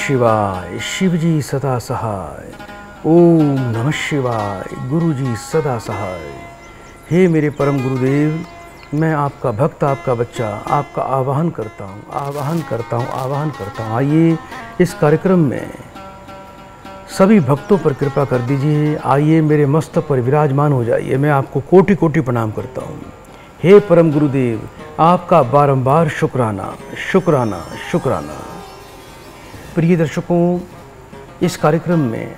शिवाय, शिवजी सदा सहाय। ओम नमः शिवाय, गुरुजी सदा सहाय। हे मेरे परम गुरुदेव, मैं आपका भक्त, आपका बच्चा, आपका आवाहन करता हूँ, आवाहन करता हूँ, आवाहन करता हूँ। आइए इस कार्यक्रम में सभी भक्तों पर कृपा कर दीजिए। आइए मेरे मस्तक पर विराजमान हो जाइए। मैं आपको कोटि कोटि प्रणाम करता हूँ। हे परम गुरुदेव, आपका बारंबार शुक्राना, शुक्राना, शुक्राना। प्रिय दर्शकों, इस कार्यक्रम में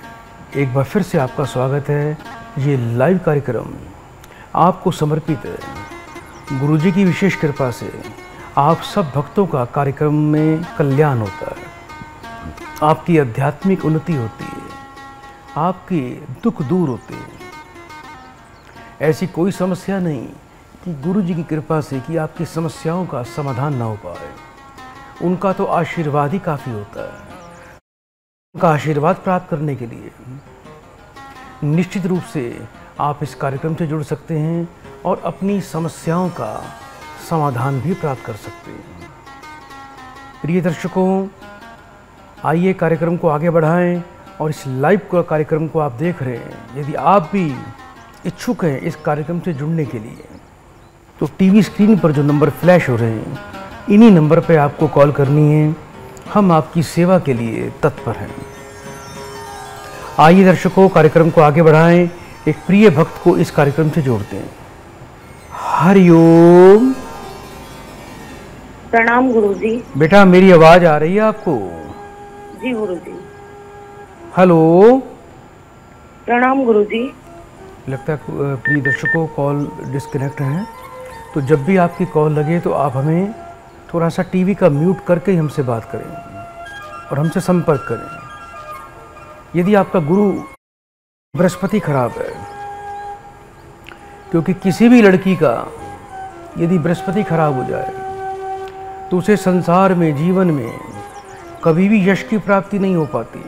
एक बार फिर से आपका स्वागत है। ये लाइव कार्यक्रम आपको समर्पित है। गुरुजी की विशेष कृपा से आप सब भक्तों का कार्यक्रम में कल्याण होता है, आपकी आध्यात्मिक उन्नति होती है, आपके दुख दूर होते हैं। ऐसी कोई समस्या नहीं कि गुरुजी की कृपा से कि आपकी समस्याओं का समाधान ना हो पाए। उनका तो आशीर्वाद ही काफ़ी होता है। उनका आशीर्वाद प्राप्त करने के लिए निश्चित रूप से आप इस कार्यक्रम से जुड़ सकते हैं और अपनी समस्याओं का समाधान भी प्राप्त कर सकते हैं। प्रिय दर्शकों, आइए कार्यक्रम को आगे बढ़ाएं और इस लाइव कार्यक्रम को आप देख रहे हैं। यदि आप भी इच्छुक हैं इस कार्यक्रम से जुड़ने के लिए, तो टीवी स्क्रीन पर जो नंबर फ्लैश हो रहे हैं, इन्हीं नंबर पर आपको कॉल करनी है। हम आपकी सेवा के लिए तत्पर हैं। आइए दर्शकों, कार्यक्रम को आगे बढ़ाएं। एक प्रिय भक्त को इस कार्यक्रम से जोड़ते हैं। हरिओम। प्रणाम गुरुजी। बेटा, मेरी आवाज आ रही है आपको? जी गुरुजी। हेलो। प्रणाम गुरुजी। लगता है प्रिय दर्शकों कॉल डिस्कनेक्ट है। तो जब भी आपकी कॉल लगे तो आप हमें थोड़ा सा टीवी का म्यूट करके ही हमसे बात करें और हमसे संपर्क करें। यदि आपका गुरु बृहस्पति खराब है, क्योंकि किसी भी लड़की का यदि बृहस्पति खराब हो जाए तो उसे संसार में, जीवन में कभी भी यश की प्राप्ति नहीं हो पाती।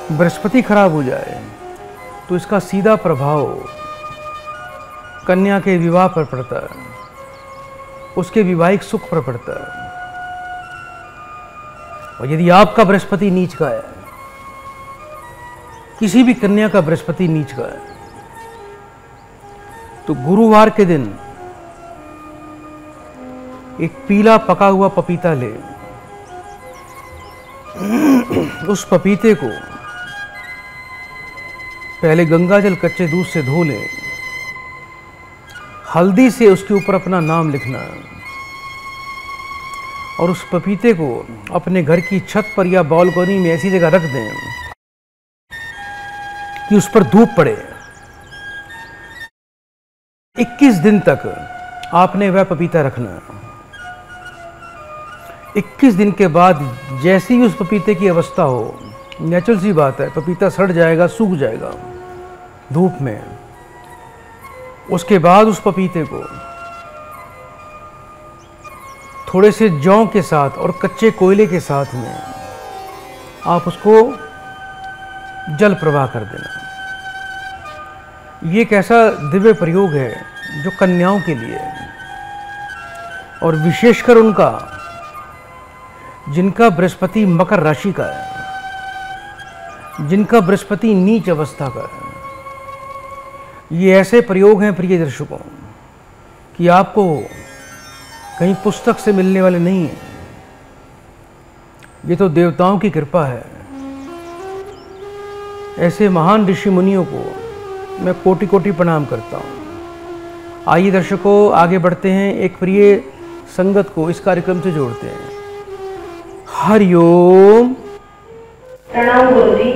बृहस्पति खराब हो जाए तो इसका सीधा प्रभाव कन्या के विवाह पर पड़ता है, उसके वैवाहिक सुख पर पड़ता है। और यदि आपका बृहस्पति नीच का है, किसी भी कन्या का बृहस्पति नीच का है, तो गुरुवार के दिन एक पीला पका हुआ पपीता ले, उस पपीते को पहले गंगाजल कच्चे दूध से धो लें, हल्दी से उसके ऊपर अपना नाम लिखना और उस पपीते को अपने घर की छत पर या बालकनी में ऐसी जगह रख दें कि उस पर धूप पड़े। 21 दिन तक आपने वह पपीता रखना। 21 दिन के बाद जैसी भी उस पपीते की अवस्था हो, नेचुरल सी बात है, पपीता सड़ जाएगा, सूख जाएगा धूप में। उसके बाद उस पपीते को थोड़े से जौ के साथ और कच्चे कोयले के साथ में आप उसको जल प्रवाह कर देना। ये एक ऐसा दिव्य प्रयोग है जो कन्याओं के लिए है, और विशेषकर उनका जिनका बृहस्पति मकर राशि का है, जिनका बृहस्पति नीच अवस्था का है। ये ऐसे प्रयोग हैं प्रिय दर्शकों कि आपको कहीं पुस्तक से मिलने वाले नहीं हैं। ये तो देवताओं की कृपा है। ऐसे महान ऋषि मुनियों को मैं कोटि कोटि प्रणाम करता हूँ। आइए दर्शकों, आगे बढ़ते हैं। एक प्रिय संगत को इस कार्यक्रम से जोड़ते हैं। हरिओम। प्रणाम गुरुजी।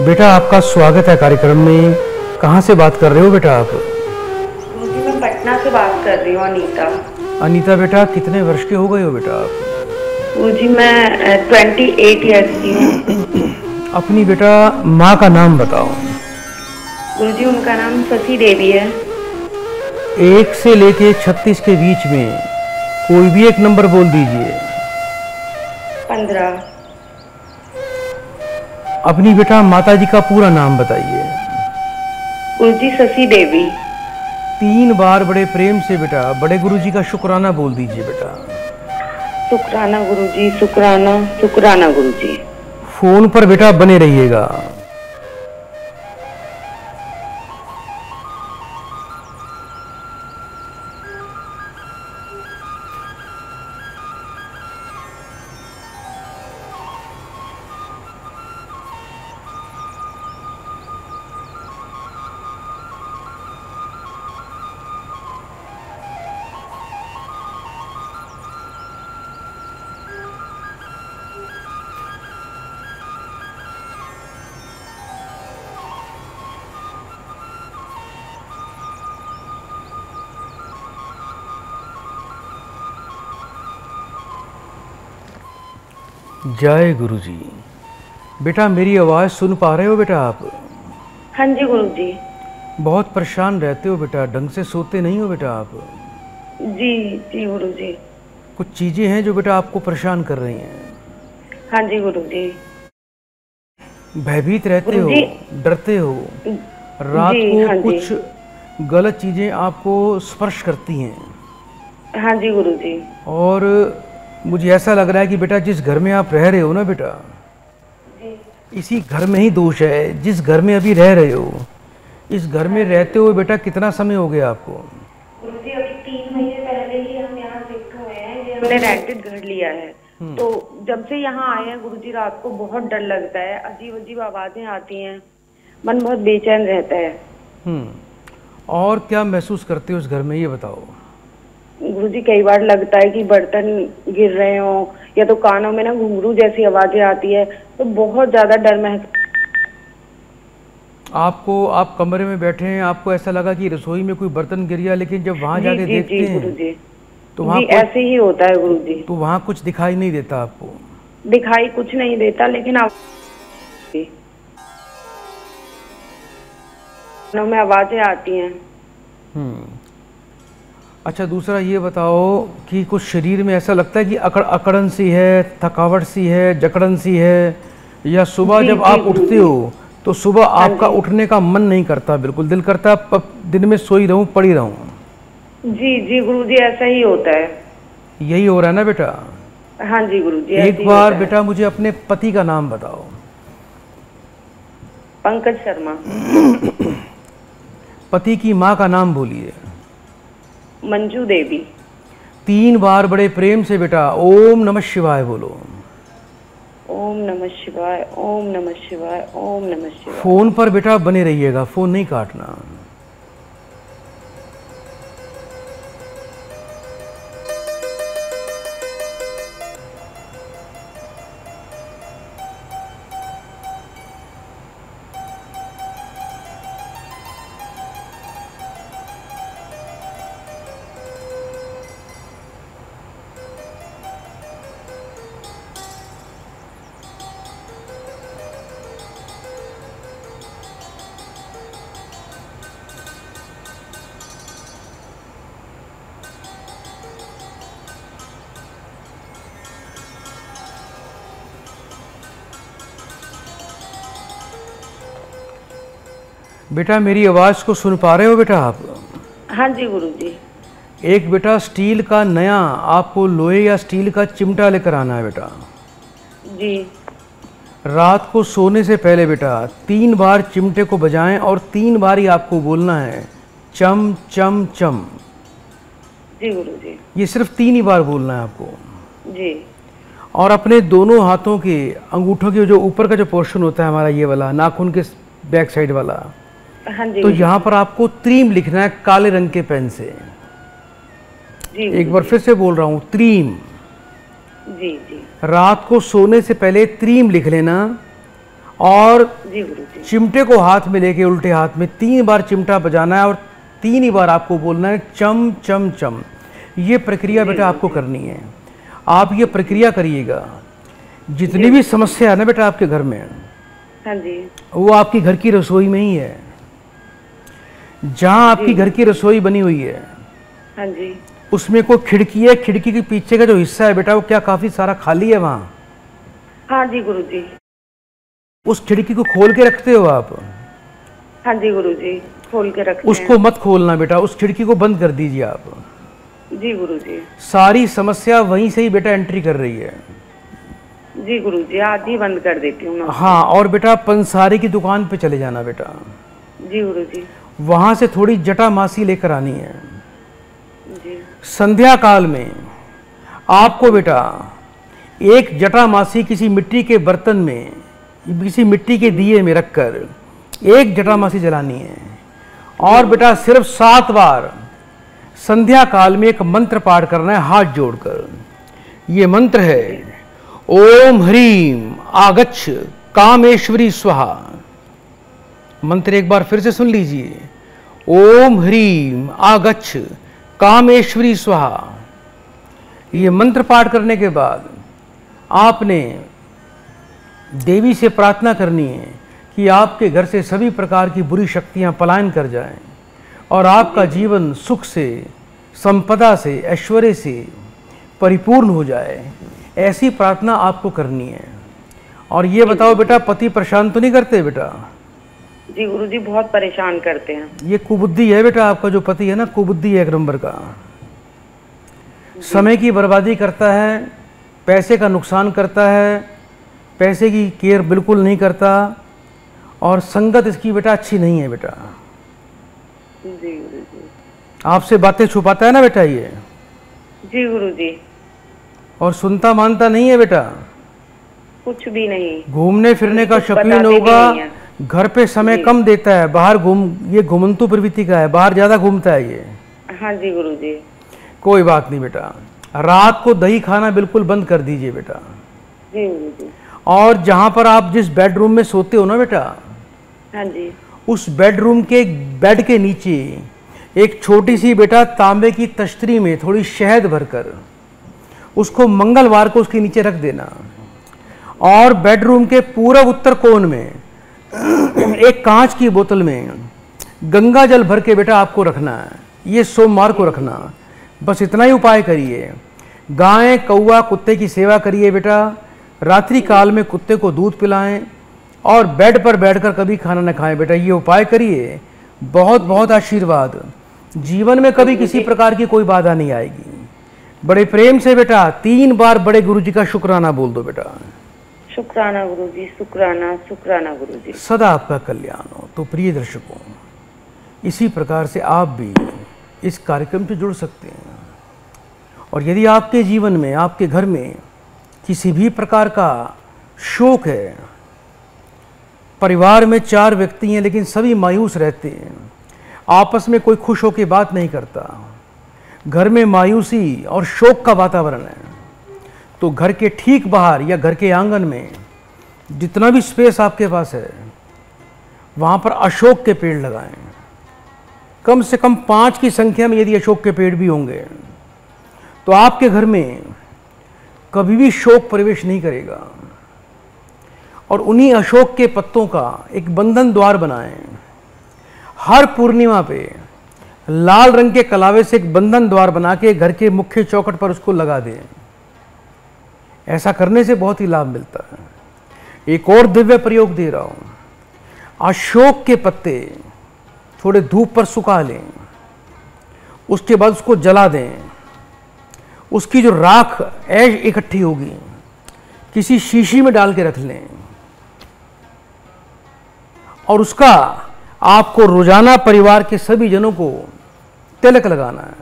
बेटा, आपका स्वागत है कार्यक्रम में। कहाँ से बात कर रहे हो बेटा आप? गुरुजी, मैं पटना से बात कर रही हूँ, अनीता। अनीता बेटा, कितने वर्ष के हो गए हो बेटा आप? गुरुजी, मैं 28 ईयर्स की हूँ। अपनी बेटा माँ का नाम बताओ। गुरुजी, उनका नाम शशि देवी है। 1 से लेके 36 के बीच में कोई भी एक नंबर बोल दीजिए। 15। अपनी बेटा माता जी का पूरा नाम बताइए। गुरुजी, शशि देवी। 3 बार बड़े प्रेम से बेटा बड़े गुरुजी का शुक्राना बोल दीजिए बेटा। शुक्राना गुरुजी, शुक्राना शुक्राना गुरुजी। फोन पर बेटा बने रहिएगा। जय गुरुजी। बेटा मेरी आवाज़ सुन पा रहे हो बेटा आप? हाँ जी गुरुजी। बहुत परेशान रहते हो बेटा, ढंग से सोते नहीं हो बेटा आप? जी जी गुरुजी। कुछ चीज़ें हैं जो बेटा आपको परेशान कर रही हैं। हाँ जी गुरुजी। भयभीत रहते हो, गुरुजी। डरते हो, रात जी, को हाँ जी। कुछ गलत चीज़ें आपको स्पर्श करती हैं। हाँ जी गुरुजी। और मुझे ऐसा लग रहा है कि बेटा जिस घर में आप रह रहे हो ना बेटा, इसी घर में ही दोष है। जिस घर में अभी रह रहे हो, इस घर में रहते हुए बेटा कितना समय हो गया आपको? गुरुजी अभी 3 महीने पहले ही हम यहाँ शिफ्ट हुए हैं। ये हमने रेंटेड घर लिया है। तो जब से यहाँ आए हैं गुरुजी, रात को बहुत डर लगता है, अजीब अजीब आवाजें आती हैं, मन बहुत बेचैन रहता है। और क्या महसूस करते हो उस घर में, ये बताओ? गुरुजी कई बार लगता है कि बर्तन गिर रहे हो, या तो कानों में ना घुंघरू जैसी आवाजें आती है, तो बहुत ज्यादा डर महसूस। आप कमरे में बैठे हैं, आपको ऐसा लगा कि रसोई में कोई बर्तन गिर गया, लेकिन जब वहां जाके देखते हैं गुरुजी, तो वहाँ ऐसे ही होता है गुरुजी। तो वहाँ कुछ दिखाई नहीं देता आपको? दिखाई कुछ नहीं देता, लेकिन कानों में आवाजें आती हैं। अच्छा, दूसरा ये बताओ कि कुछ शरीर में ऐसा लगता है कि अकड़न सी है, थकावट सी है, जकड़न सी है, या सुबह जब आप उठते हो तो सुबह आपका उठने का मन नहीं करता, बिल्कुल दिल करता है दिन में सोई रहूं, पड़ी रहूं? जी जी गुरुजी, ऐसा ही होता है। यही हो रहा है ना बेटा? हाँ जी गुरुजी। एक बार बेटा मुझे अपने पति का नाम बताओ। पंकज शर्मा। पति की माँ का नाम बोलिए। मंजू देवी। 3 बार बड़े प्रेम से बेटा ओम नमः शिवाय बोलो। ओम नमः शिवाय, ओम नमः शिवाय, ओम नमः शिवाय। फोन पर बेटा बने रहिएगा, फोन नहीं काटना। बेटा मेरी आवाज़ को सुन पा रहे हो बेटा आप? हाँ जी गुरुजी। एक बेटा स्टील का नया आपको लोहे या स्टील का चिमटा लेकर आना है बेटा। जी। रात को सोने से पहले बेटा 3 बार चिमटे को बजाएं और 3 बार ही आपको बोलना है चम चम चम। जी गुरुजी। ये सिर्फ 3 ही बार बोलना है आपको। जी। और अपने दोनों हाथों के अंगूठों के जो ऊपर का जो पोर्शन होता है हमारा, ये वाला नाखून के बैक साइड वाला, हाँ जी, तो यहाँ पर आपको त्रीम लिखना है काले रंग के पेन से। जी, एक बार फिर से बोल रहा हूँ, त्रीम। जी जी। रात को सोने से पहले त्रीम लिख लेना और जी गुरुजी। चिमटे को हाथ में लेके उल्टे हाथ में 3 बार चिमटा बजाना है और 3 ही बार आपको बोलना है चम चम चम। ये प्रक्रिया बेटा आपको करनी है। आप ये प्रक्रिया करिएगा, जितनी भी समस्या है ना बेटा आपके घर में, हाँ जी, वो आपकी घर की रसोई में ही है। जहाँ आपकी घर की रसोई बनी हुई है, हाँ जी, उसमें कोई खिड़की है, खिड़की के पीछे का जो हिस्सा है बेटा, वो क्या काफी सारा खाली है वहाँ? हाँ जी गुरुजी। उस खिड़की को खोल के रखते हो आप? हाँ जी गुरुजी, खोल के रखते हैं। उसको मत खोलना बेटा, उस खिड़की को बंद कर दीजिए आप। जी गुरुजी। सारी समस्या वहीं से ही बेटा एंट्री कर रही है। जी गुरुजी, आज ही बंद कर देती हूँ मैं। हाँ, और बेटा पंसारी की दुकान पे चले जाना बेटा। जी गुरुजी। वहां से थोड़ी जटामासी लेकर आनी है। जी। संध्या काल में आपको बेटा एक जटामासी किसी मिट्टी के बर्तन में, किसी मिट्टी के दिए में रखकर एक जटामासी जलानी है। और बेटा सिर्फ 7 बार संध्या काल में एक मंत्र पाठ करना है हाथ जोड़कर। ये मंत्र है ओम ह्रीम आगच्छ कामेश्वरी स्वाहा। मंत्र एक बार फिर से सुन लीजिए, ओम ह्रीम आगच्छ कामेश्वरी स्वाहा। ये मंत्र पाठ करने के बाद आपने देवी से प्रार्थना करनी है कि आपके घर से सभी प्रकार की बुरी शक्तियां पलायन कर जाएं और आपका जीवन सुख से, संपदा से, ऐश्वर्य से परिपूर्ण हो जाए। ऐसी प्रार्थना आपको करनी है। और ये बताओ बेटा, पति परेशान तो नहीं करते बेटा? जी गुरुजी, बहुत परेशान करते हैं। ये कुबुद्धि है बेटा, आपका जो पति है ना, कुबुद्धि है एक नंबर का। समय की बर्बादी करता है, पैसे का नुकसान करता है, पैसे की केयर बिल्कुल नहीं करता, और संगत इसकी बेटा अच्छी नहीं है बेटा। जी गुरुजी। आपसे बातें छुपाता है ना बेटा ये? जी गुरुजी। और सुनता मानता नहीं है बेटा, कुछ भी नहीं। घूमने फिरने का शौकीन होगा, घर पे समय कम देता है, बाहर ये घुमंतु प्रवृत्ति का है, बाहर ज्यादा घूमता है ये। हाँ जी गुरुजी। कोई बात नहीं बेटा, रात को दही खाना बिल्कुल बंद कर दीजिए बेटा। जी गुरुजी। और जहां पर आप जिस बेडरूम में सोते हो ना बेटा, हाँ जी, उस बेडरूम के बेड के नीचे एक छोटी सी बेटा तांबे की तश्तरी में थोड़ी शहद भरकर उसको मंगलवार को उसके नीचे रख देना। और बेडरूम के पूर्व उत्तर कोण में एक कांच की बोतल में गंगा जल भर के बेटा आपको रखना है। ये सोमवार को रखना। बस इतना ही उपाय करिए। गाय, कौवा, कुत्ते की सेवा करिए बेटा। रात्रि काल में कुत्ते को दूध पिलाएं और बेड पर बैठकर कभी खाना न खाएं बेटा। ये उपाय करिए, बहुत बहुत आशीर्वाद। जीवन में कभी किसी प्रकार की कोई बाधा नहीं आएगी। बड़े प्रेम से बेटा 3 बार बड़े गुरुजी का शुक्राना बोल दो बेटा। शुक्राना गुरुजी, शुक्राना, शुक्राना गुरुजी। सदा आपका कल्याण हो। तो प्रिय दर्शकों, इसी प्रकार से आप भी इस कार्यक्रम से जुड़ सकते हैं। और यदि आपके जीवन में, आपके घर में किसी भी प्रकार का शोक है, परिवार में 4 व्यक्ति हैं लेकिन सभी मायूस रहते हैं, आपस में कोई खुश होकर बात नहीं करता, घर में मायूसी और शोक का वातावरण है, तो घर के ठीक बाहर या घर के आंगन में जितना भी स्पेस आपके पास है, वहाँ पर अशोक के पेड़ लगाएं। कम से कम 5 की संख्या में यदि अशोक के पेड़ भी होंगे तो आपके घर में कभी भी शोक प्रवेश नहीं करेगा। और उन्हीं अशोक के पत्तों का एक बंधन द्वार बनाएं। हर पूर्णिमा पे लाल रंग के कलावे से एक बंधन द्वार बना के घर के मुख्य चौखट पर उसको लगा दें। ऐसा करने से बहुत ही लाभ मिलता है। एक और दिव्य प्रयोग दे रहा हूं। अशोक के पत्ते थोड़े धूप पर सुखा लें, उसके बाद उसको जला दें। उसकी जो राख ऐश इकट्ठी होगी किसी शीशी में डाल के रख लें और उसका आपको रोजाना परिवार के सभी जनों को तिलक लगाना है।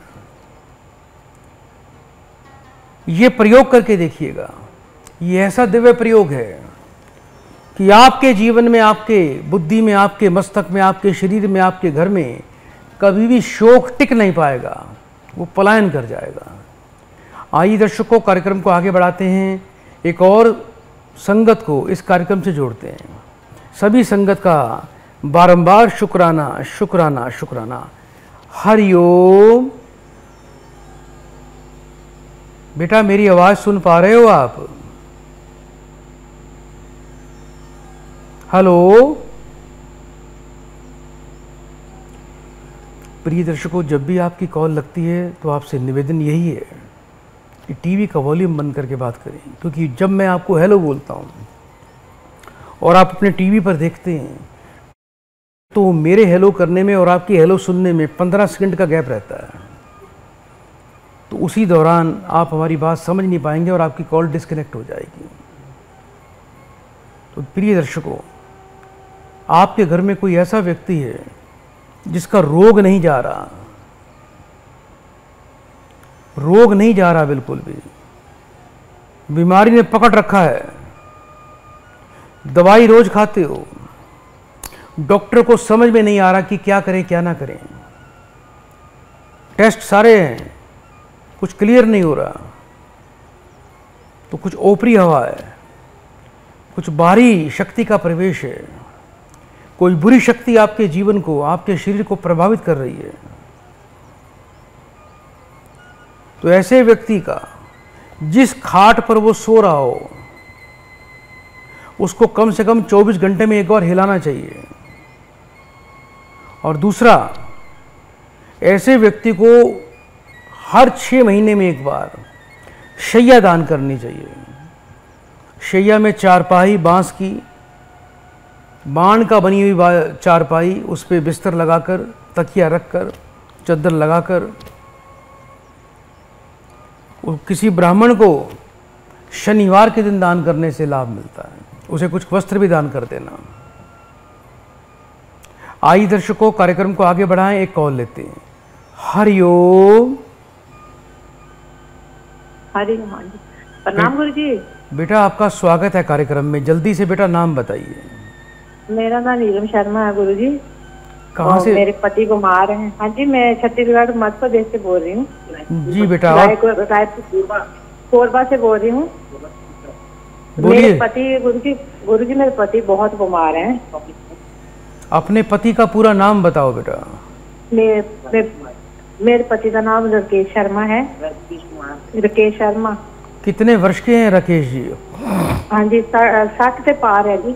ये प्रयोग करके देखिएगा। ये ऐसा दिव्य प्रयोग है कि आपके जीवन में, आपके बुद्धि में, आपके मस्तक में, आपके शरीर में, आपके घर में कभी भी शोक टिक नहीं पाएगा, वो पलायन कर जाएगा। आइए दर्शकों, कार्यक्रम को आगे बढ़ाते हैं। एक और संगत को इस कार्यक्रम से जोड़ते हैं। सभी संगत का बारंबार शुक्राना, शुक्राना, शुक्राना। हरिओम। बेटा मेरी आवाज सुन पा रहे हो आप? हेलो प्रिय दर्शकों, जब भी आपकी कॉल लगती है तो आपसे निवेदन यही है कि टीवी का वॉल्यूम बंद करके बात करें, क्योंकि जब मैं आपको हेलो बोलता हूं और आप अपने टीवी पर देखते हैं तो मेरे हेलो करने में और आपकी हेलो सुनने में 15 सेकंड का गैप रहता है। तो उसी दौरान आप हमारी बात समझ नहीं पाएंगे और आपकी कॉल डिस्कनेक्ट हो जाएगी। तो प्रिय दर्शकों, आपके घर में कोई ऐसा व्यक्ति है जिसका रोग नहीं जा रहा, रोग नहीं जा रहा बिल्कुल भी, बीमारी ने पकड़ रखा है, दवाई रोज खाते हो, डॉक्टर को समझ में नहीं आ रहा कि क्या करें क्या ना करें, टेस्ट सारे हैं, कुछ क्लियर नहीं हो रहा, तो कुछ ओपरी हवा है, कुछ बाहरी शक्ति का प्रवेश है, कोई बुरी शक्ति आपके जीवन को, आपके शरीर को प्रभावित कर रही है। तो ऐसे व्यक्ति का जिस खाट पर वो सो रहा हो उसको कम से कम 24 घंटे में एक बार हिलाना चाहिए। और दूसरा, ऐसे व्यक्ति को हर 6 महीने में एक बार शैया दान करनी चाहिए। शैया में चारपाई, बांस की बाण का बनी हुई चारपाई, उस पर बिस्तर लगाकर, तकिया रखकर, चद्दर लगाकर, किसी ब्राह्मण को शनिवार के दिन दान करने से लाभ मिलता है। उसे कुछ वस्त्र भी दान कर देना। आइए दर्शकों, कार्यक्रम को आगे बढ़ाएं, एक कॉल लेते हैं। हरिओम। हरिओम। प्रणाम गुरु जी। बेटा आपका स्वागत है कार्यक्रम में। जल्दी से बेटा नाम बताइए। मेरा नाम नीलम शर्मा है गुरु जी। कहाँ से? मेरे पति बीमार हैं। हाँ जी, मैं छत्तीसगढ़ मध्य प्रदेश से बोल रही हूँ। जी बेटा। रायपुर कोरबा से बोल रही हूँ। मेरे पति गुरु जी मेरे पति बहुत बीमार हैं। अपने पति का पूरा नाम बताओ बेटा। मेरे पति का नाम राकेश शर्मा है। राकेश शर्मा। कितने वर्ष के हैं राकेश जी? हाँ जी, 60 से पार है जी।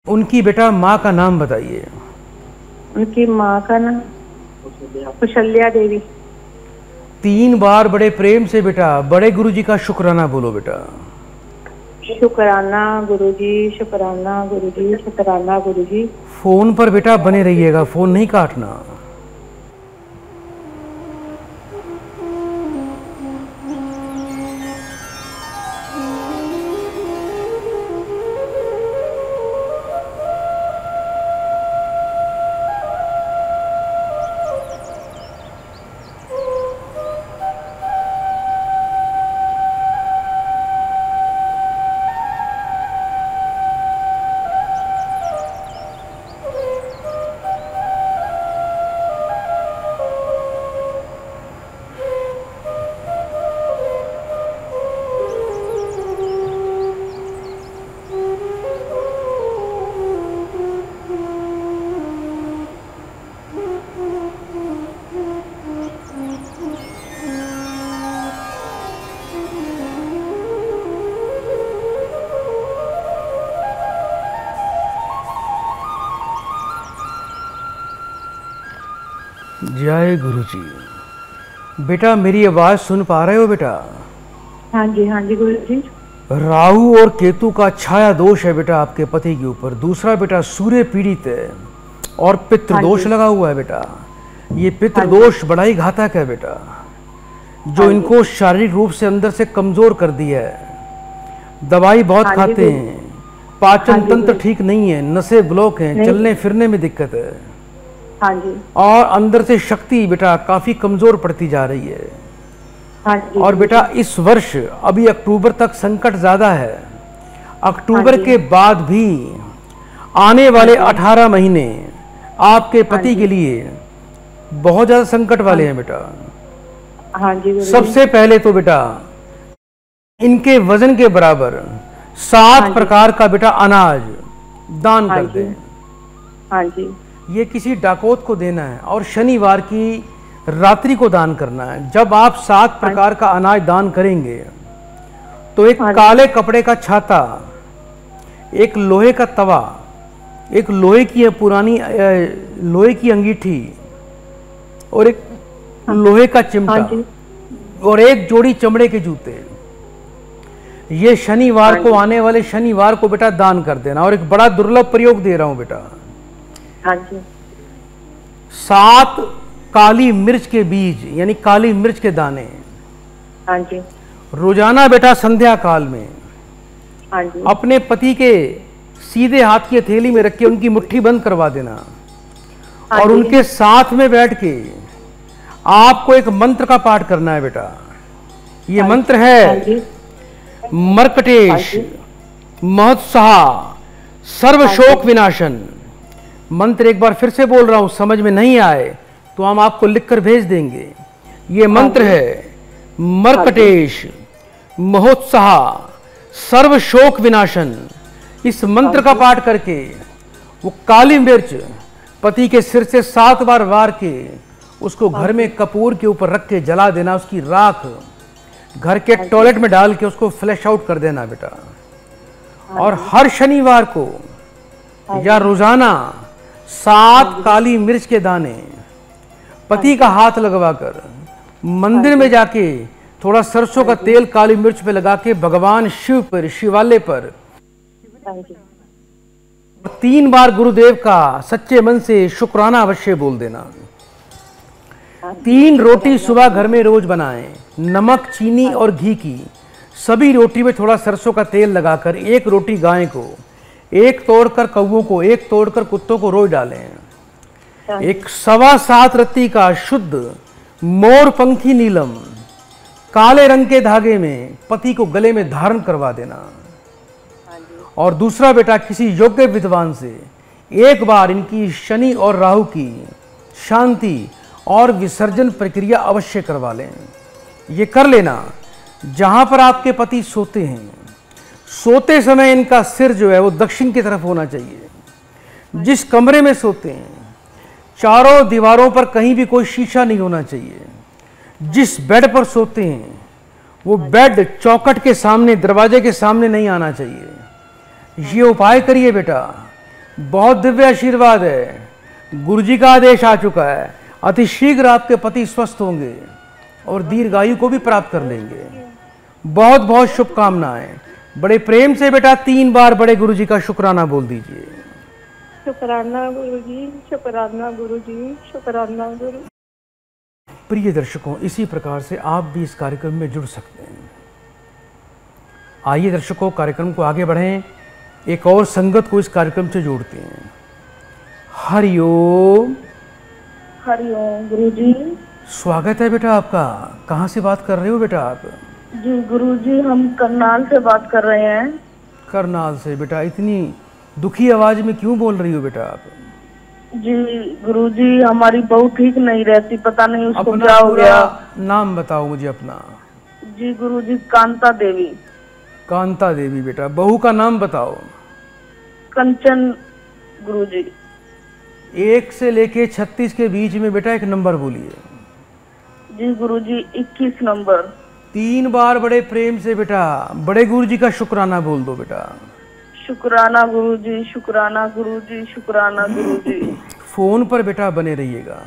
उनकी बेटा माँ का नाम बताइए। उनकी माँ का नाम कुशल्या देवी। 3 बार बड़े प्रेम से बेटा बड़े गुरुजी का शुक्राना बोलो बेटा। शुक्राना गुरुजी, शुक्राना गुरुजी, शुक्राना गुरुजी। फोन पर बेटा बने रहिएगा, फोन नहीं काटना। जय गुरु जी। बेटा मेरी आवाज सुन पा रहे हो बेटा? हाँ जी गुरु जी। राहु और केतु का छाया दोष है बेटा आपके पति के ऊपर। दूसरा बेटा सूर्य पीड़ित है और पितृ दोष लगा हुआ है बेटा। ये पितृ दोष बड़ा ही घातक है बेटा, जो इनको शारीरिक रूप से अंदर से कमजोर कर दिया है। दवाई बहुत खाते हैं, पाचन तंत्र ठीक नहीं है, नसें ब्लॉक हैं, चलने फिरने में दिक्कत है। हाँ जी। और अंदर से शक्ति बेटा काफी कमजोर पड़ती जा रही है। हाँ जी। और बेटा इस वर्ष अभी अक्टूबर तक संकट ज्यादा है। अक्टूबर के बाद भी आने वाले 18 महीने आपके पति के लिए बहुत ज्यादा संकट वाले हैं बेटा। हाँ जी। सबसे पहले तो बेटा इनके वजन के बराबर 7 प्रकार का बेटा अनाज दान कर दें। हाँ जी। ये किसी डाकोत को देना है और शनिवार की रात्रि को दान करना है। जब आप 7 प्रकार का अनाज दान करेंगे तो एक काले कपड़े का छाता, एक लोहे का तवा, एक लोहे की पुरानी लोहे की अंगीठी और एक लोहे का चिमटा और एक जोड़ी चमड़े के जूते, ये शनिवार को, आने वाले शनिवार को बेटा दान कर देना। और एक बड़ा दुर्लभ प्रयोग दे रहा हूं बेटा। हाँ जी। 7 काली मिर्च के बीज यानी काली मिर्च के दाने हाँ जी। रोजाना बेटा संध्या काल में हाँ जी। अपने पति के सीधे हाथ की हथेली में रख के उनकी मुट्ठी बंद करवा देना। हाँ और जी। उनके साथ में बैठ के आपको एक मंत्र का पाठ करना है बेटा। ये मंत्र है हाँ जी। मर्कटेश महोत्साह सर्व शोक विनाशन। मंत्र एक बार फिर से बोल रहा हूं, समझ में नहीं आए तो हम आपको लिखकर भेज देंगे। ये मंत्र है मर्कटेश महोत्साह सर्व शोक विनाशन। इस मंत्र का पाठ करके वो काली मिर्च पति के सिर से 7 बार वार के उसको घर में कपूर के ऊपर रख के जला देना। उसकी राख घर के टॉयलेट में डाल के उसको फ्लैश आउट कर देना बेटा। और हर शनिवार को या रोजाना 7 काली मिर्च के दाने पति का हाथ लगवाकर मंदिर में जाके थोड़ा सरसों का तेल काली मिर्च पे लगा के भगवान शिव पर शिवालय पर 3 बार गुरुदेव का सच्चे मन से शुक्राना अवश्य बोल देना। 3 रोटी सुबह घर में रोज बनाएं, नमक चीनी और घी की। सभी रोटी में थोड़ा सरसों का तेल लगाकर 1 रोटी गाय को, 1 तोड़कर कौवों को, 1 तोड़कर कुत्तों को रोज डालें। एक 7.25 रत्ती का शुद्ध मोर पंखी नीलम काले रंग के धागे में पति को गले में धारण करवा देना। और दूसरा बेटा किसी योग्य विद्वान से एक बार इनकी शनि और राहु की शांति और विसर्जन प्रक्रिया अवश्य करवा लें। ये कर लेना जहां पर आपके पति सोते हैं, सोते समय इनका सिर जो है वो दक्षिण की तरफ होना चाहिए। जिस कमरे में सोते हैं चारों दीवारों पर कहीं भी कोई शीशा नहीं होना चाहिए। जिस बेड पर सोते हैं वो बेड चौखट के सामने, दरवाजे के सामने नहीं आना चाहिए। ये उपाय करिए बेटा, बहुत दिव्य आशीर्वाद है। गुरुजी का आदेश आ चुका है, अति शीघ्र आपके पति स्वस्थ होंगे और दीर्घायु को भी प्राप्त कर लेंगे। बहुत बहुत शुभकामनाएं। बड़े प्रेम से बेटा 3 बार बड़े गुरुजी का शुक्राना बोल दीजिए। शुक्राना गुरुजी, शुक्राना गुरुजी, शुक्राना गुरु। प्रिय दर्शकों, इसी प्रकार से आप भी इस कार्यक्रम में जुड़ सकते हैं। आइए दर्शकों, कार्यक्रम को आगे बढ़ें, एक और संगत को इस कार्यक्रम से जोड़ते हैं। हरिओम। हरिओम गुरुजी। स्वागत है बेटा आपका। कहाँ से बात कर रहे हो बेटा आप? जी गुरुजी, हम करनाल से बात कर रहे हैं। करनाल से बेटा, इतनी दुखी आवाज में क्यों बोल रही हो बेटा आप? जी गुरुजी, हमारी बहू ठीक नहीं रहती, पता नहीं उसको अपना क्या हो गया। नाम बताओ मुझे अपना। जी गुरुजी, कांता देवी। कांता देवी बेटा, बहू का नाम बताओ। कंचन गुरुजी। 1 से लेके 36 के बीच में बेटा एक नंबर बोलिए। जी गुरुजी, 21 नंबर। 3 बार बड़े प्रेम से बेटा बड़े गुरुजी का शुक्राना बोल दो बेटा। शुक्राना गुरुजी, शुक्राना गुरुजी, शुक्राना गुरुजी। फोन पर बेटा बने रहिएगा।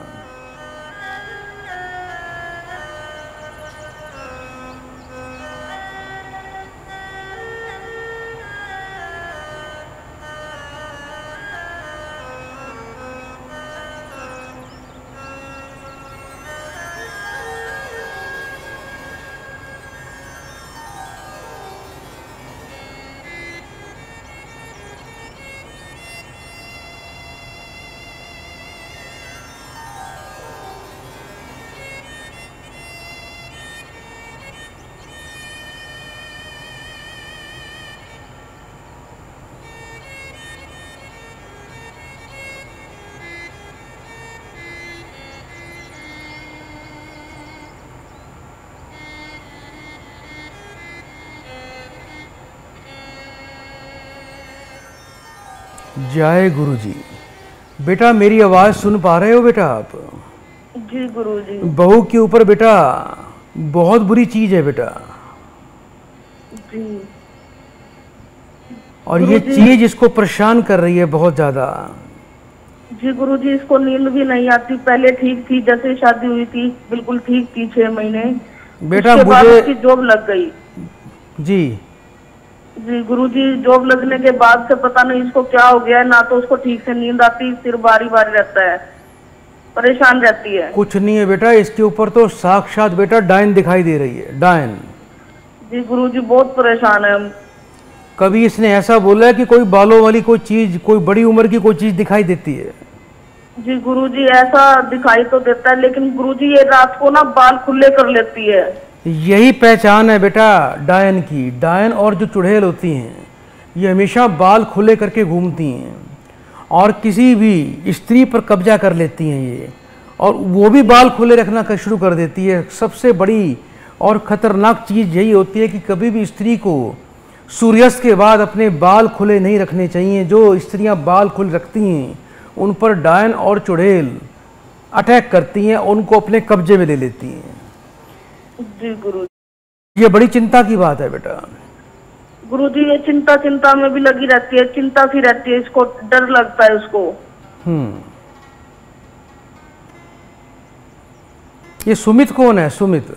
जय गुरुजी। बेटा मेरी आवाज सुन पा रहे हो बेटा आप? जी गुरुजी। बहू के ऊपर बेटा बहुत बुरी चीज है बेटा। जी। और ये चीज इसको परेशान कर रही है बहुत ज्यादा। जी गुरुजी, इसको नींद भी नहीं आती। पहले ठीक थी, जैसे शादी हुई थी बिल्कुल ठीक थी 6 महीने। बेटा उसके बाद मुझे उसकी जॉब लग गई। जी जी गुरुजी, जॉब लगने के बाद से पता नहीं इसको क्या हो गया है, ना तो उसको ठीक से नींद आती, सिर भारी भारी रहता है। परेशान रहती है। कुछ नहीं है बेटा, इसके ऊपर तो साक्षात बेटा डायन दिखाई दे रही है, डायन। जी गुरुजी बहुत परेशान है हम। कभी इसने ऐसा बोला है कि कोई बालों वाली कोई चीज, कोई बड़ी उम्र की कोई चीज दिखाई देती है? जी गुरुजी ऐसा दिखाई तो देता है, लेकिन गुरुजी ये रात को ना बाल खुले कर लेती है। यही पहचान है बेटा डायन की। डायन और जो चुड़ैल होती हैं ये हमेशा बाल खुले करके घूमती हैं और किसी भी स्त्री पर कब्जा कर लेती हैं ये, और वो भी बाल खुले रखना शुरू कर देती है। सबसे बड़ी और ख़तरनाक चीज़ यही होती है कि कभी भी स्त्री को सूर्यास्त के बाद अपने बाल खुले नहीं रखने चाहिए। जो स्त्रियां बाल खुले रखती हैं उन पर डायन और चुड़ैल अटैक करती हैं, उनको अपने कब्जे में ले लेती हैं। जी गुरु, ये बड़ी चिंता की बात है बेटा। गुरुजी ये चिंता में भी लगी रहती है, चिंता सी रहती है, इसको डर लगता है उसको। ये सुमित कौन है? सुमित?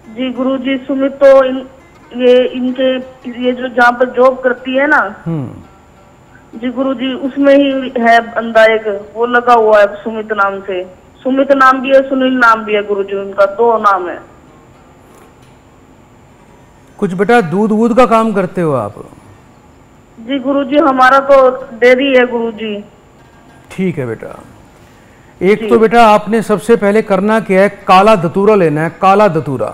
जी गुरुजी सुमित तो इनके ये जो जहाँ पर जॉब करती है ना, जी गुरुजी उसमें ही है बंदा एक, वो लगा हुआ है सुमित नाम से। सुमित नाम भी है, सुनील नाम भी है गुरुजी, उनका 2 नाम है। कुछ बेटा दूध वूध का काम करते हो आप? जी गुरुजी हमारा तो डेयरी है गुरुजी। ठीक है बेटा। एक तो बेटा आपने सबसे पहले करना क्या है, काला धतूरा लेना है, काला धतूरा।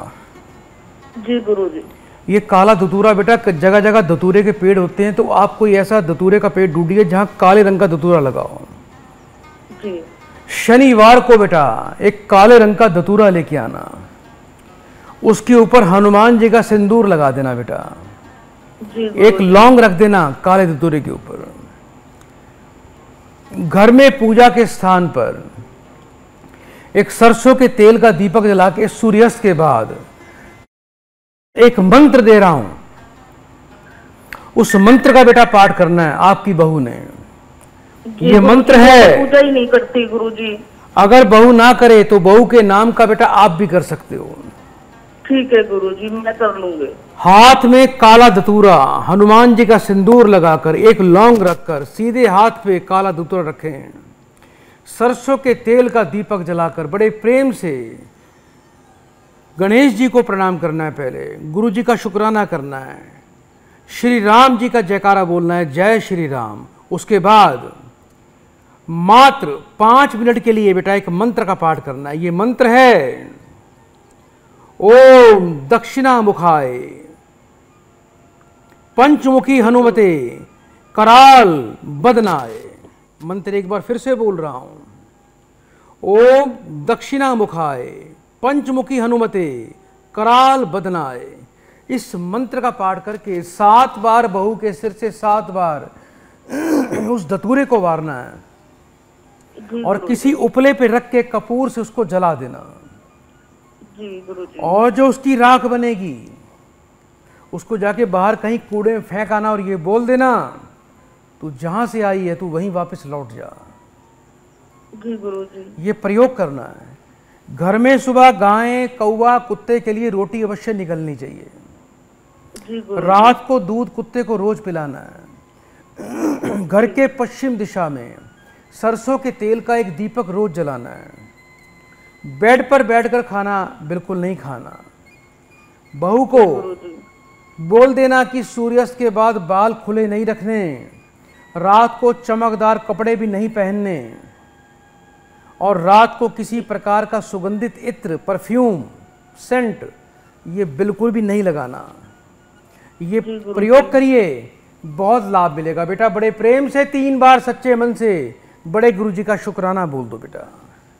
जी गुरुजी। ये काला धतूरा बेटा, जगह जगह धतूरे के पेड़ होते हैं, तो आप कोई ऐसा धतूरे का पेड़ ढूंढिए जहाँ काले रंग का धतूरा लगाओ। जी। शनिवार को बेटा एक काले रंग का धतूरा लेके आना, उसके ऊपर हनुमान जी का सिंदूर लगा देना बेटा। एक लौंग रख देना काले धतूरे के ऊपर। घर में पूजा के स्थान पर एक सरसों के तेल का दीपक जला के सूर्यास्त के बाद एक मंत्र दे रहा हूं, उस मंत्र का बेटा पाठ करना है आपकी बहू ने। ये मंत्र है, पूजा ही नहीं करती गुरुजी। अगर बहू ना करे तो बहू के नाम का बेटा आप भी कर सकते हो। ठीक है गुरुजी, मैं कर लूंगी। हाथ में काला धतूरा, हनुमान जी का सिंदूर लगाकर, एक लौंग रखकर, सीधे हाथ पे काला धतूरा रखें, सरसों के तेल का दीपक जलाकर बड़े प्रेम से गणेश जी को प्रणाम करना है। पहले गुरु जी का शुक्राना करना है, श्री राम जी का जयकारा बोलना है, जय श्री राम। उसके बाद मात्र 5 मिनट के लिए बेटा एक मंत्र का पाठ करना है। ये मंत्र है ओम दक्षिणामुखाय पंचमुखी हनुमते कराल बदनाय। मंत्र एक बार फिर से बोल रहा हूं, ओम दक्षिणामुखाय पंचमुखी हनुमते कराल बदनाय। इस मंत्र का पाठ करके 7 बार बहू के सिर से 7 बार उस धतूरे को वारना है और किसी उपले पे रख के कपूर से उसको जला देना। जी गुरुजी। और जो उसकी राख बनेगी उसको जाके बाहर कहीं कूड़े में फेंक आना और ये बोल देना, तू जहां से आई है तू वहीं वापस लौट जा। जी गुरुजी। ये प्रयोग करना है। घर में सुबह गाय, कौवा, कुत्ते के लिए रोटी अवश्य निकलनी चाहिए। जी गुरुजी। रात को दूध कुत्ते को रोज पिलाना है। घर के पश्चिम दिशा में सरसों के तेल का एक दीपक रोज जलाना है। बेड पर बैठकर खाना बिल्कुल नहीं खाना। बहू को बोल देना कि सूर्यास्त के बाद बाल खुले नहीं रखने, रात को चमकदार कपड़े भी नहीं पहनने, और रात को किसी प्रकार का सुगंधित इत्र, परफ्यूम, सेंट ये बिल्कुल भी नहीं लगाना। ये प्रयोग करिए, बहुत लाभ मिलेगा बेटा। बड़े प्रेम से 3 बार सच्चे मन से बड़े गुरुजी का शुक्राना बोल दो बेटा।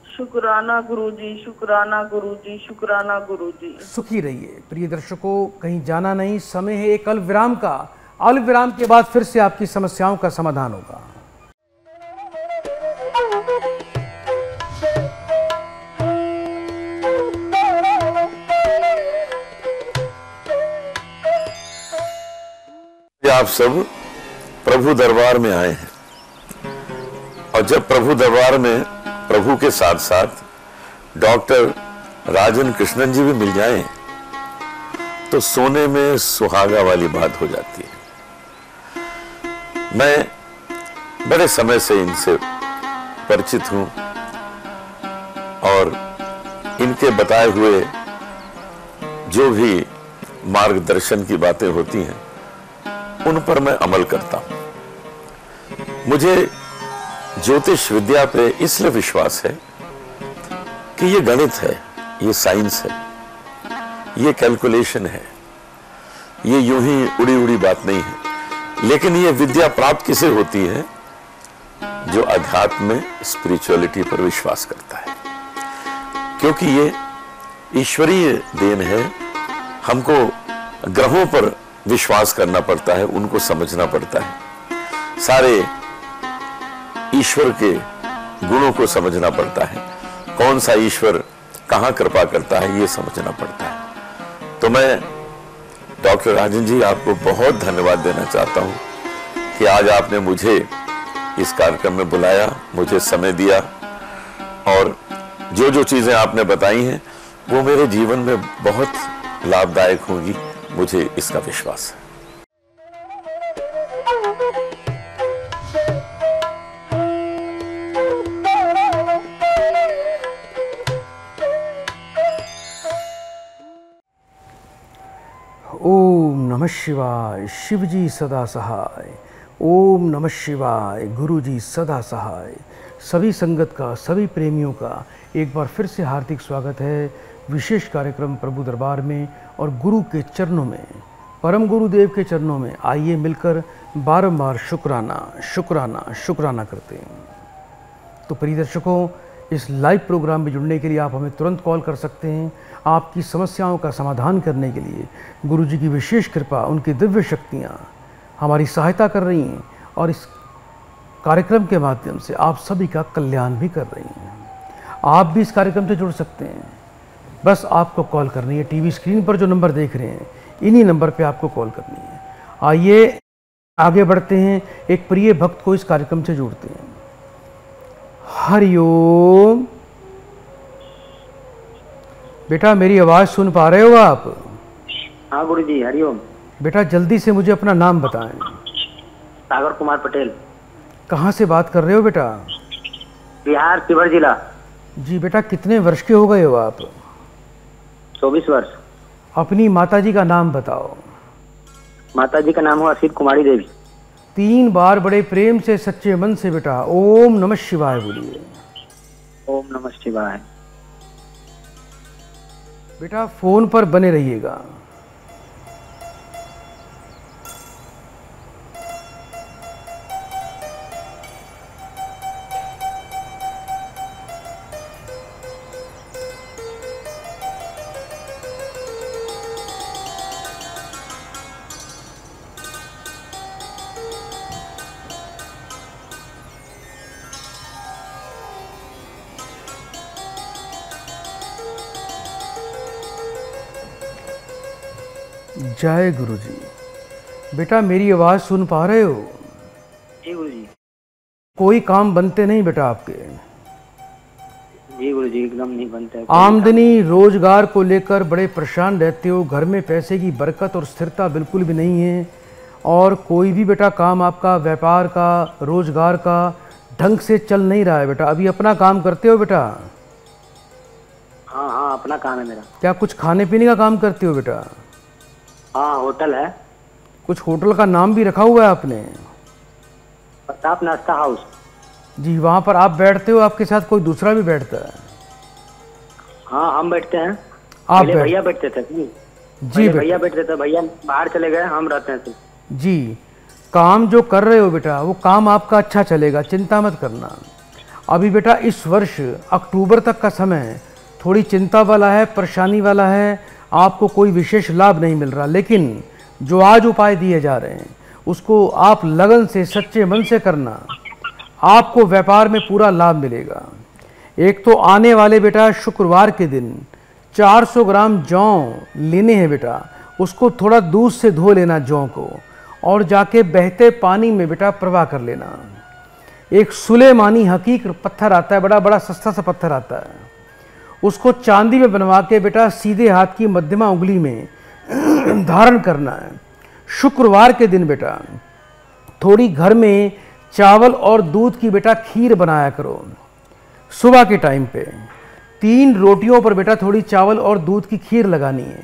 शुक्राना गुरुजी, शुक्राना गुरुजी, शुक्राना गुरुजी। सुखी रहिए प्रिय दर्शकों, कहीं जाना नहीं। समय है एक अल्प विराम का। अल्प विराम के बाद फिर से आपकी समस्याओं का समाधान होगा। आप सब प्रभु दरबार में आए हैं, और जब प्रभु दरबार में प्रभु के साथ साथ डॉक्टर राजन कृष्णन जी भी मिल जाएं, तो सोने में सुहागा वाली बात हो जाती है। मैं बड़े समय से इनसे परिचित हूं, और इनके बताए हुए जो भी मार्गदर्शन की बातें होती हैं उन पर मैं अमल करता हूं। मुझे ज्योतिष विद्या पे इसलिए विश्वास है कि ये गणित है, ये साइंस है, ये कैलकुलेशन है, ये यूं ही उड़ी उड़ी बात नहीं है। लेकिन ये विद्या प्राप्त किसे होती है? जो अध्यात्म में स्पिरिचुअलिटी पर विश्वास करता है, क्योंकि ये ईश्वरीय देन है। हमको ग्रहों पर विश्वास करना पड़ता है, उनको समझना पड़ता है, सारे ईश्वर के गुणों को समझना पड़ता है, कौन सा ईश्वर कहां कृपा करता है ये समझना पड़ता है। तो मैं डॉक्टर राजन जी आपको बहुत धन्यवाद देना चाहता हूं कि आज आपने मुझे इस कार्यक्रम में बुलाया, मुझे समय दिया और जो जो चीजें आपने बताई हैं वो मेरे जीवन में बहुत लाभदायक होंगी, मुझे इसका विश्वास है। ओम नमः शिवाय, शिव जी सदा सहाय। ओम नमः शिवाय, गुरु जी सदा सहाय। सभी संगत का, सभी प्रेमियों का एक बार फिर से हार्दिक स्वागत है विशेष कार्यक्रम प्रभु दरबार में और गुरु के चरणों में, परम गुरुदेव के चरणों में। आइए मिलकर बारंबार शुक्राना शुक्राना शुक्राना करते हैं। तो प्रिय दर्शकों, इस लाइव प्रोग्राम में जुड़ने के लिए आप हमें तुरंत कॉल कर सकते हैं। आपकी समस्याओं का समाधान करने के लिए गुरु जी की विशेष कृपा, उनकी दिव्य शक्तियाँ हमारी सहायता कर रही हैं और इस कार्यक्रम के माध्यम से आप सभी का कल्याण भी कर रही हैं। आप भी इस कार्यक्रम से जुड़ सकते हैं, बस आपको कॉल करनी है। टीवी स्क्रीन पर जो नंबर देख रहे हैं, इन्हीं नंबर पे आपको कॉल करनी है। आइए आगे बढ़ते हैं, एक प्रिय भक्त को इस कार्यक्रम से जोड़ते हैं। हरिओम। बेटा मेरी आवाज़ सुन पा रहे हो आप? हाँ गुरुजी, हरिओम। बेटा जल्दी से मुझे अपना नाम बताएं। सागर कुमार पटेल। कहाँ से बात कर रहे हो बेटा? बिहार, शिवहर जिला। जी बेटा, कितने वर्ष के हो गए हो आप? 24 वर्ष। अपनी माताजी का नाम बताओ। माताजी का नाम हुआ असित कुमारी देवी। 3 बार बड़े प्रेम से सच्चे मन से बेटा ओम नमः शिवाय बोलिए। ओम नमः शिवाय। बेटा फोन पर बने रहिएगा। जय गुरु जी। बेटा मेरी आवाज़ सुन पा रहे हो? जी गुरुजी। कोई काम बनते नहीं बेटा आपके? जी गुरुजी, एकदम नहीं बनता है। आमदनी रोजगार को लेकर बड़े परेशान रहते हो, घर में पैसे की बरकत और स्थिरता बिल्कुल भी नहीं है, और कोई भी बेटा काम आपका व्यापार का, रोजगार का ढंग से चल नहीं रहा है बेटा। अभी अपना काम करते हो बेटा? हाँ हाँ, अपना काम है मेरा। क्या कुछ खाने पीने का काम करते हो बेटा? हाँ, होटल है। कुछ होटल का नाम भी रखा हुआ है आपने? प्रताप नाश्ता हाउस। जी, वहाँ पर आप बैठते हो, आपके साथ कोई दूसरा भी बैठता है? हाँ, हम बैठते हैं। आप पहले भैया बैठते थे। जी भैया बैठते थे, भैया बाहर चले गए, हम रहते हैं सिर्फ। जी, काम जो कर रहे हो बेटा वो काम आपका अच्छा चलेगा, चिंता मत करना। अभी बेटा इस वर्ष अक्टूबर तक का समय थोड़ी चिंता वाला है, परेशानी वाला है, आपको कोई विशेष लाभ नहीं मिल रहा, लेकिन जो आज उपाय दिए जा रहे हैं उसको आप लगन से, सच्चे मन से करना, आपको व्यापार में पूरा लाभ मिलेगा। एक तो आने वाले बेटा शुक्रवार के दिन 400 ग्राम जौ लेने हैं बेटा, उसको थोड़ा दूध से धो लेना जौ को, और जाके बहते पानी में बेटा प्रवाह कर लेना। एक सुलेमानी हकीक पत्थर आता है, बड़ा बड़ा सस्ता सा पत्थर आता है, उसको चांदी में बनवा के बेटा सीधे हाथ की मध्यमा उंगली में धारण करना है। शुक्रवार के दिन बेटा थोड़ी घर में चावल और दूध की बेटा खीर बनाया करो सुबह के टाइम पे। 3 रोटियों पर बेटा थोड़ी चावल और दूध की खीर लगानी है।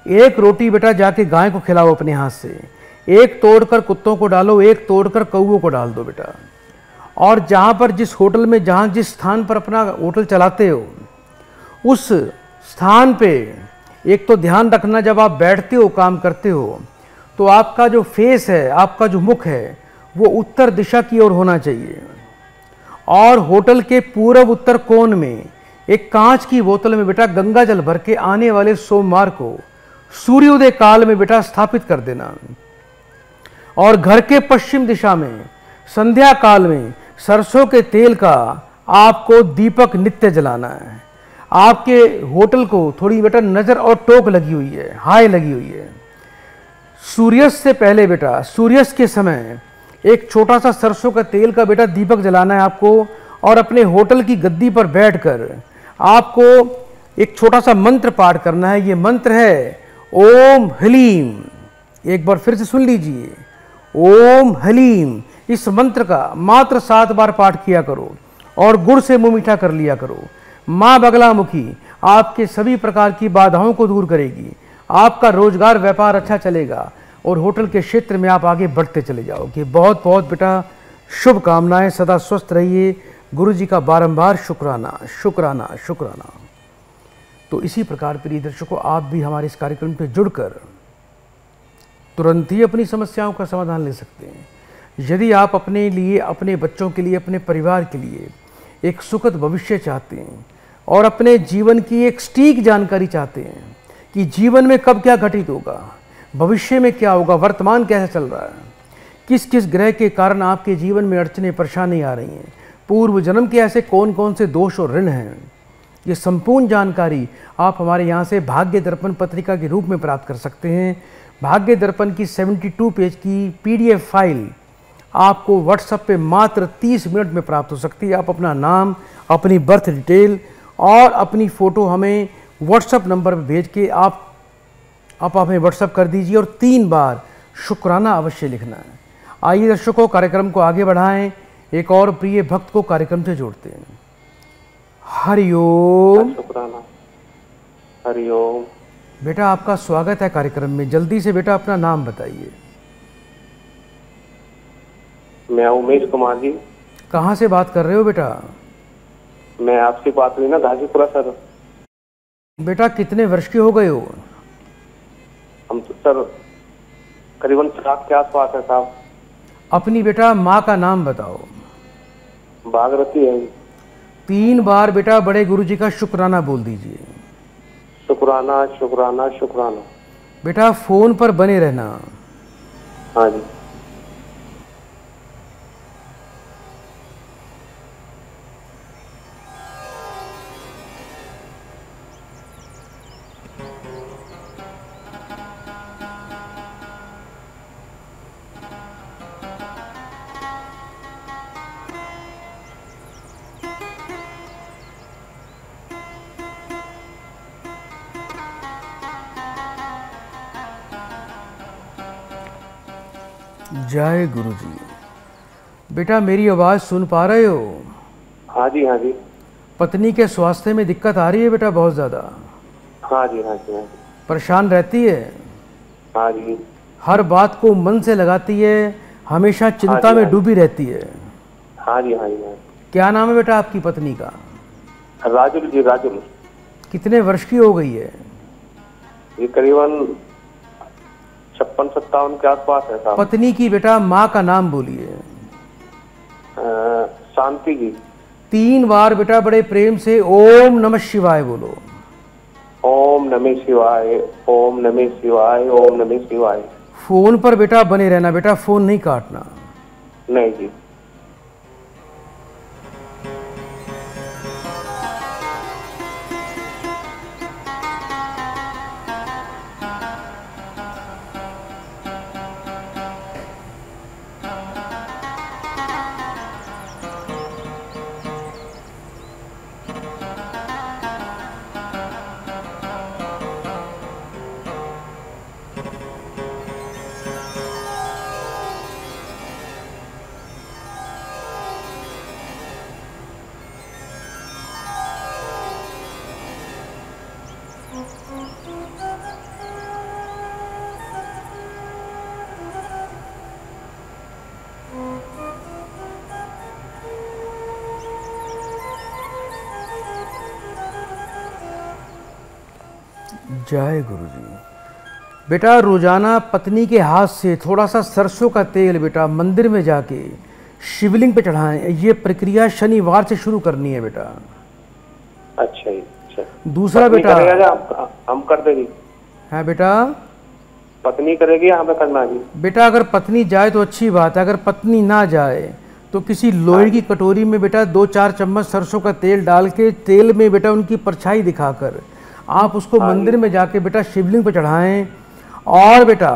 1 रोटी बेटा जाके गाय को खिलाओ अपने हाथ से, 1 तोड़कर कुत्तों को डालो, 1 तोड़कर कौओं को डाल दो बेटा। और जहाँ पर जिस होटल में जहाँ जिस स्थान पर अपना होटल चलाते हो उस स्थान पे एक तो ध्यान रखना, जब आप बैठते हो काम करते हो तो आपका जो फेस है, आपका जो मुख है वो उत्तर दिशा की ओर होना चाहिए। और होटल के पूर्व उत्तर कोण में एक कांच की बोतल में बेटा गंगा जल भर के आने वाले सोमवार को सूर्योदय काल में बेटा स्थापित कर देना। और घर के पश्चिम दिशा में संध्या काल में सरसों के तेल का आपको दीपक नित्य जलाना है। आपके होटल को थोड़ी बेटा नज़र और टोक लगी हुई है, हाय लगी हुई है। सूर्यास्त से पहले बेटा, सूर्यास्त के समय एक छोटा सा सरसों का तेल का बेटा दीपक जलाना है आपको। और अपने होटल की गद्दी पर बैठकर आपको एक छोटा सा मंत्र पाठ करना है। ये मंत्र है ओम हलीम। एक बार फिर से सुन लीजिए, ओम हलीम। इस मंत्र का मात्र 7 बार पाठ किया करो और गुड़ से मुंह मीठा कर लिया करो। माँ बगलामुखी आपके सभी प्रकार की बाधाओं को दूर करेगी। आपका रोजगार व्यापार अच्छा चलेगा और होटल के क्षेत्र में आप आगे बढ़ते चले जाओगे। बहुत बहुत बेटा शुभकामनाएं। सदा स्वस्थ रहिए। गुरु जी का बारंबार शुक्राना शुक्राना शुक्राना। तो इसी प्रकार प्रिय दर्शकों, आप भी हमारे इस कार्यक्रम पे जुड़कर तुरंत ही अपनी समस्याओं का समाधान ले सकते हैं। यदि आप अपने लिए, अपने बच्चों के लिए, अपने परिवार के लिए एक सुखद भविष्य चाहते हैं और अपने जीवन की एक सटीक जानकारी चाहते हैं कि जीवन में कब क्या घटित होगा, भविष्य में क्या होगा, वर्तमान कैसे चल रहा है, किस किस ग्रह के कारण आपके जीवन में अड़चने परेशानी आ रही हैं, पूर्व जन्म के ऐसे कौन कौन से दोष और ऋण हैं, ये संपूर्ण जानकारी आप हमारे यहाँ से भाग्य दर्पण पत्रिका के रूप में प्राप्त कर सकते हैं। भाग्य दर्पण की 72 पेज की PDF फाइल आपको व्हाट्सएप पे मात्र 30 मिनट में प्राप्त हो सकती है। आप अपना नाम, अपनी बर्थ डिटेल और अपनी फ़ोटो हमें व्हाट्सएप नंबर पर भेज के आप हमें व्हाट्सएप कर दीजिए और 3 बार शुक्राना अवश्य लिखना है। आइए दर्शकों, कार्यक्रम को आगे बढ़ाएं। एक और प्रिय भक्त को कार्यक्रम से जोड़ते हैं। हरिओम। शुक्राना। हरिओम। बेटा आपका स्वागत है कार्यक्रम में। जल्दी से बेटा अपना नाम बताइए। मैं उमेश कुमार जी। कहाँ से बात कर रहे हो बेटा? मैं आपसे बात हुई ना गाजीपुरा सर। बेटा कितने वर्ष के हो गए हो? हम तो सर करीबन 60 के आसपास है साहब। अपनी बेटा माँ का नाम बताओ। भागरती है। 3 बार बेटा बड़े गुरुजी का शुक्राना बोल दीजिए। शुक्राना शुक्राना शुक्राना। बेटा फोन पर बने रहना। हाँ जी। जय गुरु जी। बेटा मेरी आवाज़ सुन पा रहे हो? हाँ जी हाँ जी। पत्नी के स्वास्थ्य में दिक्कत आ रही है बेटा बहुत ज़्यादा? हाँ जी हाँ जी हाँ जी। परेशान रहती है? हाँ जी। हर बात को मन से लगाती है, हमेशा चिंता में डूबी रहती है? हाँ जी हाँ जी हाँ। क्या नाम है बेटा आपकी पत्नी का? राजुल जी, राजुल। कितने वर्ष की हो गई है? ये करीबन 56-57 के आसपास है साहब। पत्नी की बेटा माँ का नाम बोलिए। शांति जी। 3 बार बेटा बड़े प्रेम से ओम नमः शिवाय बोलो। ओम नमः शिवाय, ओम नमः शिवाय, ओम नमः शिवाय। फोन पर बेटा बने रहना, बेटा फोन नहीं काटना। नहीं जी। जय गुरु जी। बेटा रोजाना पत्नी के हाथ से थोड़ा सा सरसों का तेल बेटा मंदिर में जाके शिवलिंग पे चढ़ाएं। ये प्रक्रिया शनिवार से शुरू करनी है बेटा। अच्छा जी, अच्छा। दूसरा पत्नी बेटा, करेगा या हम कर देंगे? है बेटा, पत्नी करेगी या हमें करना है? बेटा अगर पत्नी जाए तो अच्छी बात है, अगर पत्नी ना जाए तो किसी लोहे की कटोरी में बेटा 2-4 चम्मच सरसों का तेल डाल के तेल में बेटा उनकी परछाई दिखाकर आप उसको मंदिर में जाके बेटा शिवलिंग पर चढ़ाएं। और बेटा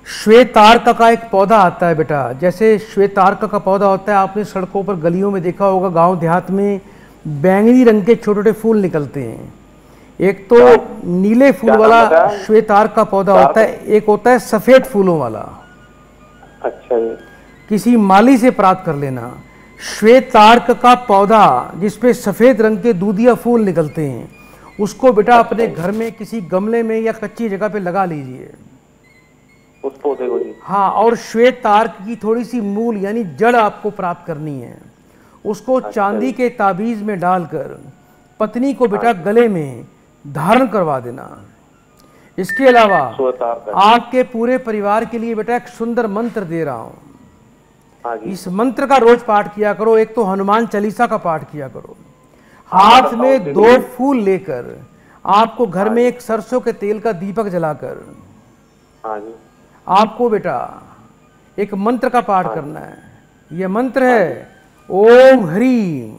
श्वेतार्क का एक पौधा आता है बेटा, जैसे श्वेतार्क का पौधा होता है, आपने सड़कों पर गलियों में देखा होगा, गांव देहात में बैंगनी रंग के छोटे छोटे फूल निकलते हैं। एक तो नीले फूल वाला श्वेतार्क का पौधा होता है, एक होता है सफेद फूलों वाला। अच्छा जी। किसी माली से प्राप्त कर लेना श्वेतार्क का पौधा जिसपे सफेद रंग के दूधिया फूल निकलते हैं, उसको बेटा अपने घर में किसी गमले में या कच्ची जगह पे लगा लीजिए, उस पौधे को जी। हाँ, और श्वेतार्क की थोड़ी सी मूल यानी जड़ आपको प्राप्त करनी है। उसको चांदी के ताबीज में डालकर पत्नी को बेटा गले में धारण करवा देना। इसके अलावा आपके पूरे परिवार के लिए बेटा एक सुंदर मंत्र दे रहा हूं, इस मंत्र का रोज पाठ किया करो। एक तो हनुमान चालीसा का पाठ किया करो। हाथ में 2 फूल लेकर आपको घर में एक सरसों के तेल का दीपक जलाकर आपको बेटा एक मंत्र का पाठ करना है। यह मंत्र है ओम ह्रीम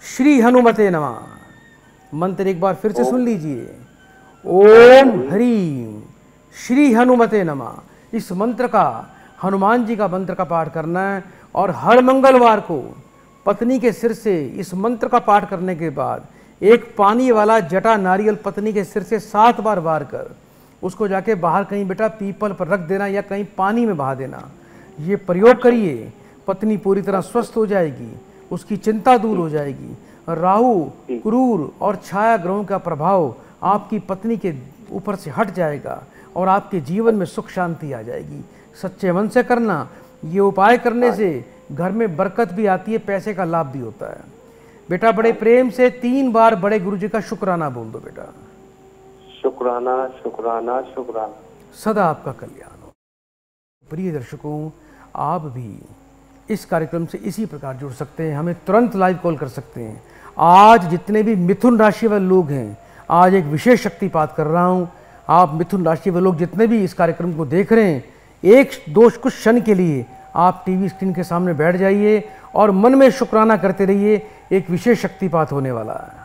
श्री हनुमते नमः। मंत्र एक बार फिर से सुन लीजिए, ओम ह्रीम श्री हनुमते नमः। इस मंत्र का, हनुमान जी का मंत्र का पाठ करना है और हर मंगलवार को पत्नी के सिर से इस मंत्र का पाठ करने के बाद एक पानी वाला जटा नारियल पत्नी के सिर से 7 बार वार कर उसको जाके बाहर कहीं बेटा पीपल पर रख देना या कहीं पानी में बहा देना। ये प्रयोग करिए, पत्नी पूरी तरह स्वस्थ हो जाएगी, उसकी चिंता दूर हो जाएगी। राहु, क्रूर और छाया ग्रहों का प्रभाव आपकी पत्नी के ऊपर से हट जाएगा और आपके जीवन में सुख शांति आ जाएगी। सच्चे मन से करना। ये उपाय करने से घर में बरकत भी आती है, पैसे का लाभ भी होता है। बेटा बड़े प्रेम से 3 बार बड़े गुरु जी का शुक्राना बोल दो बेटा। शुक्राना शुक्राना शुक्राना। सदा आपका कल्याण हो। प्रिय दर्शकों, आप भी इस कार्यक्रम से इसी प्रकार जुड़ सकते हैं, हमें तुरंत लाइव कॉल कर सकते हैं। आज जितने भी मिथुन राशि वाले लोग हैं, आज एक विशेष शक्तिपात कर रहा हूं। आप मिथुन राशि वाले लोग जितने भी इस कार्यक्रम को देख रहे हैं, कुछ क्षण के लिए आप टीवी स्क्रीन के सामने बैठ जाइए और मन में शुक्राना करते रहिए। एक विशेष शक्तिपात होने वाला है।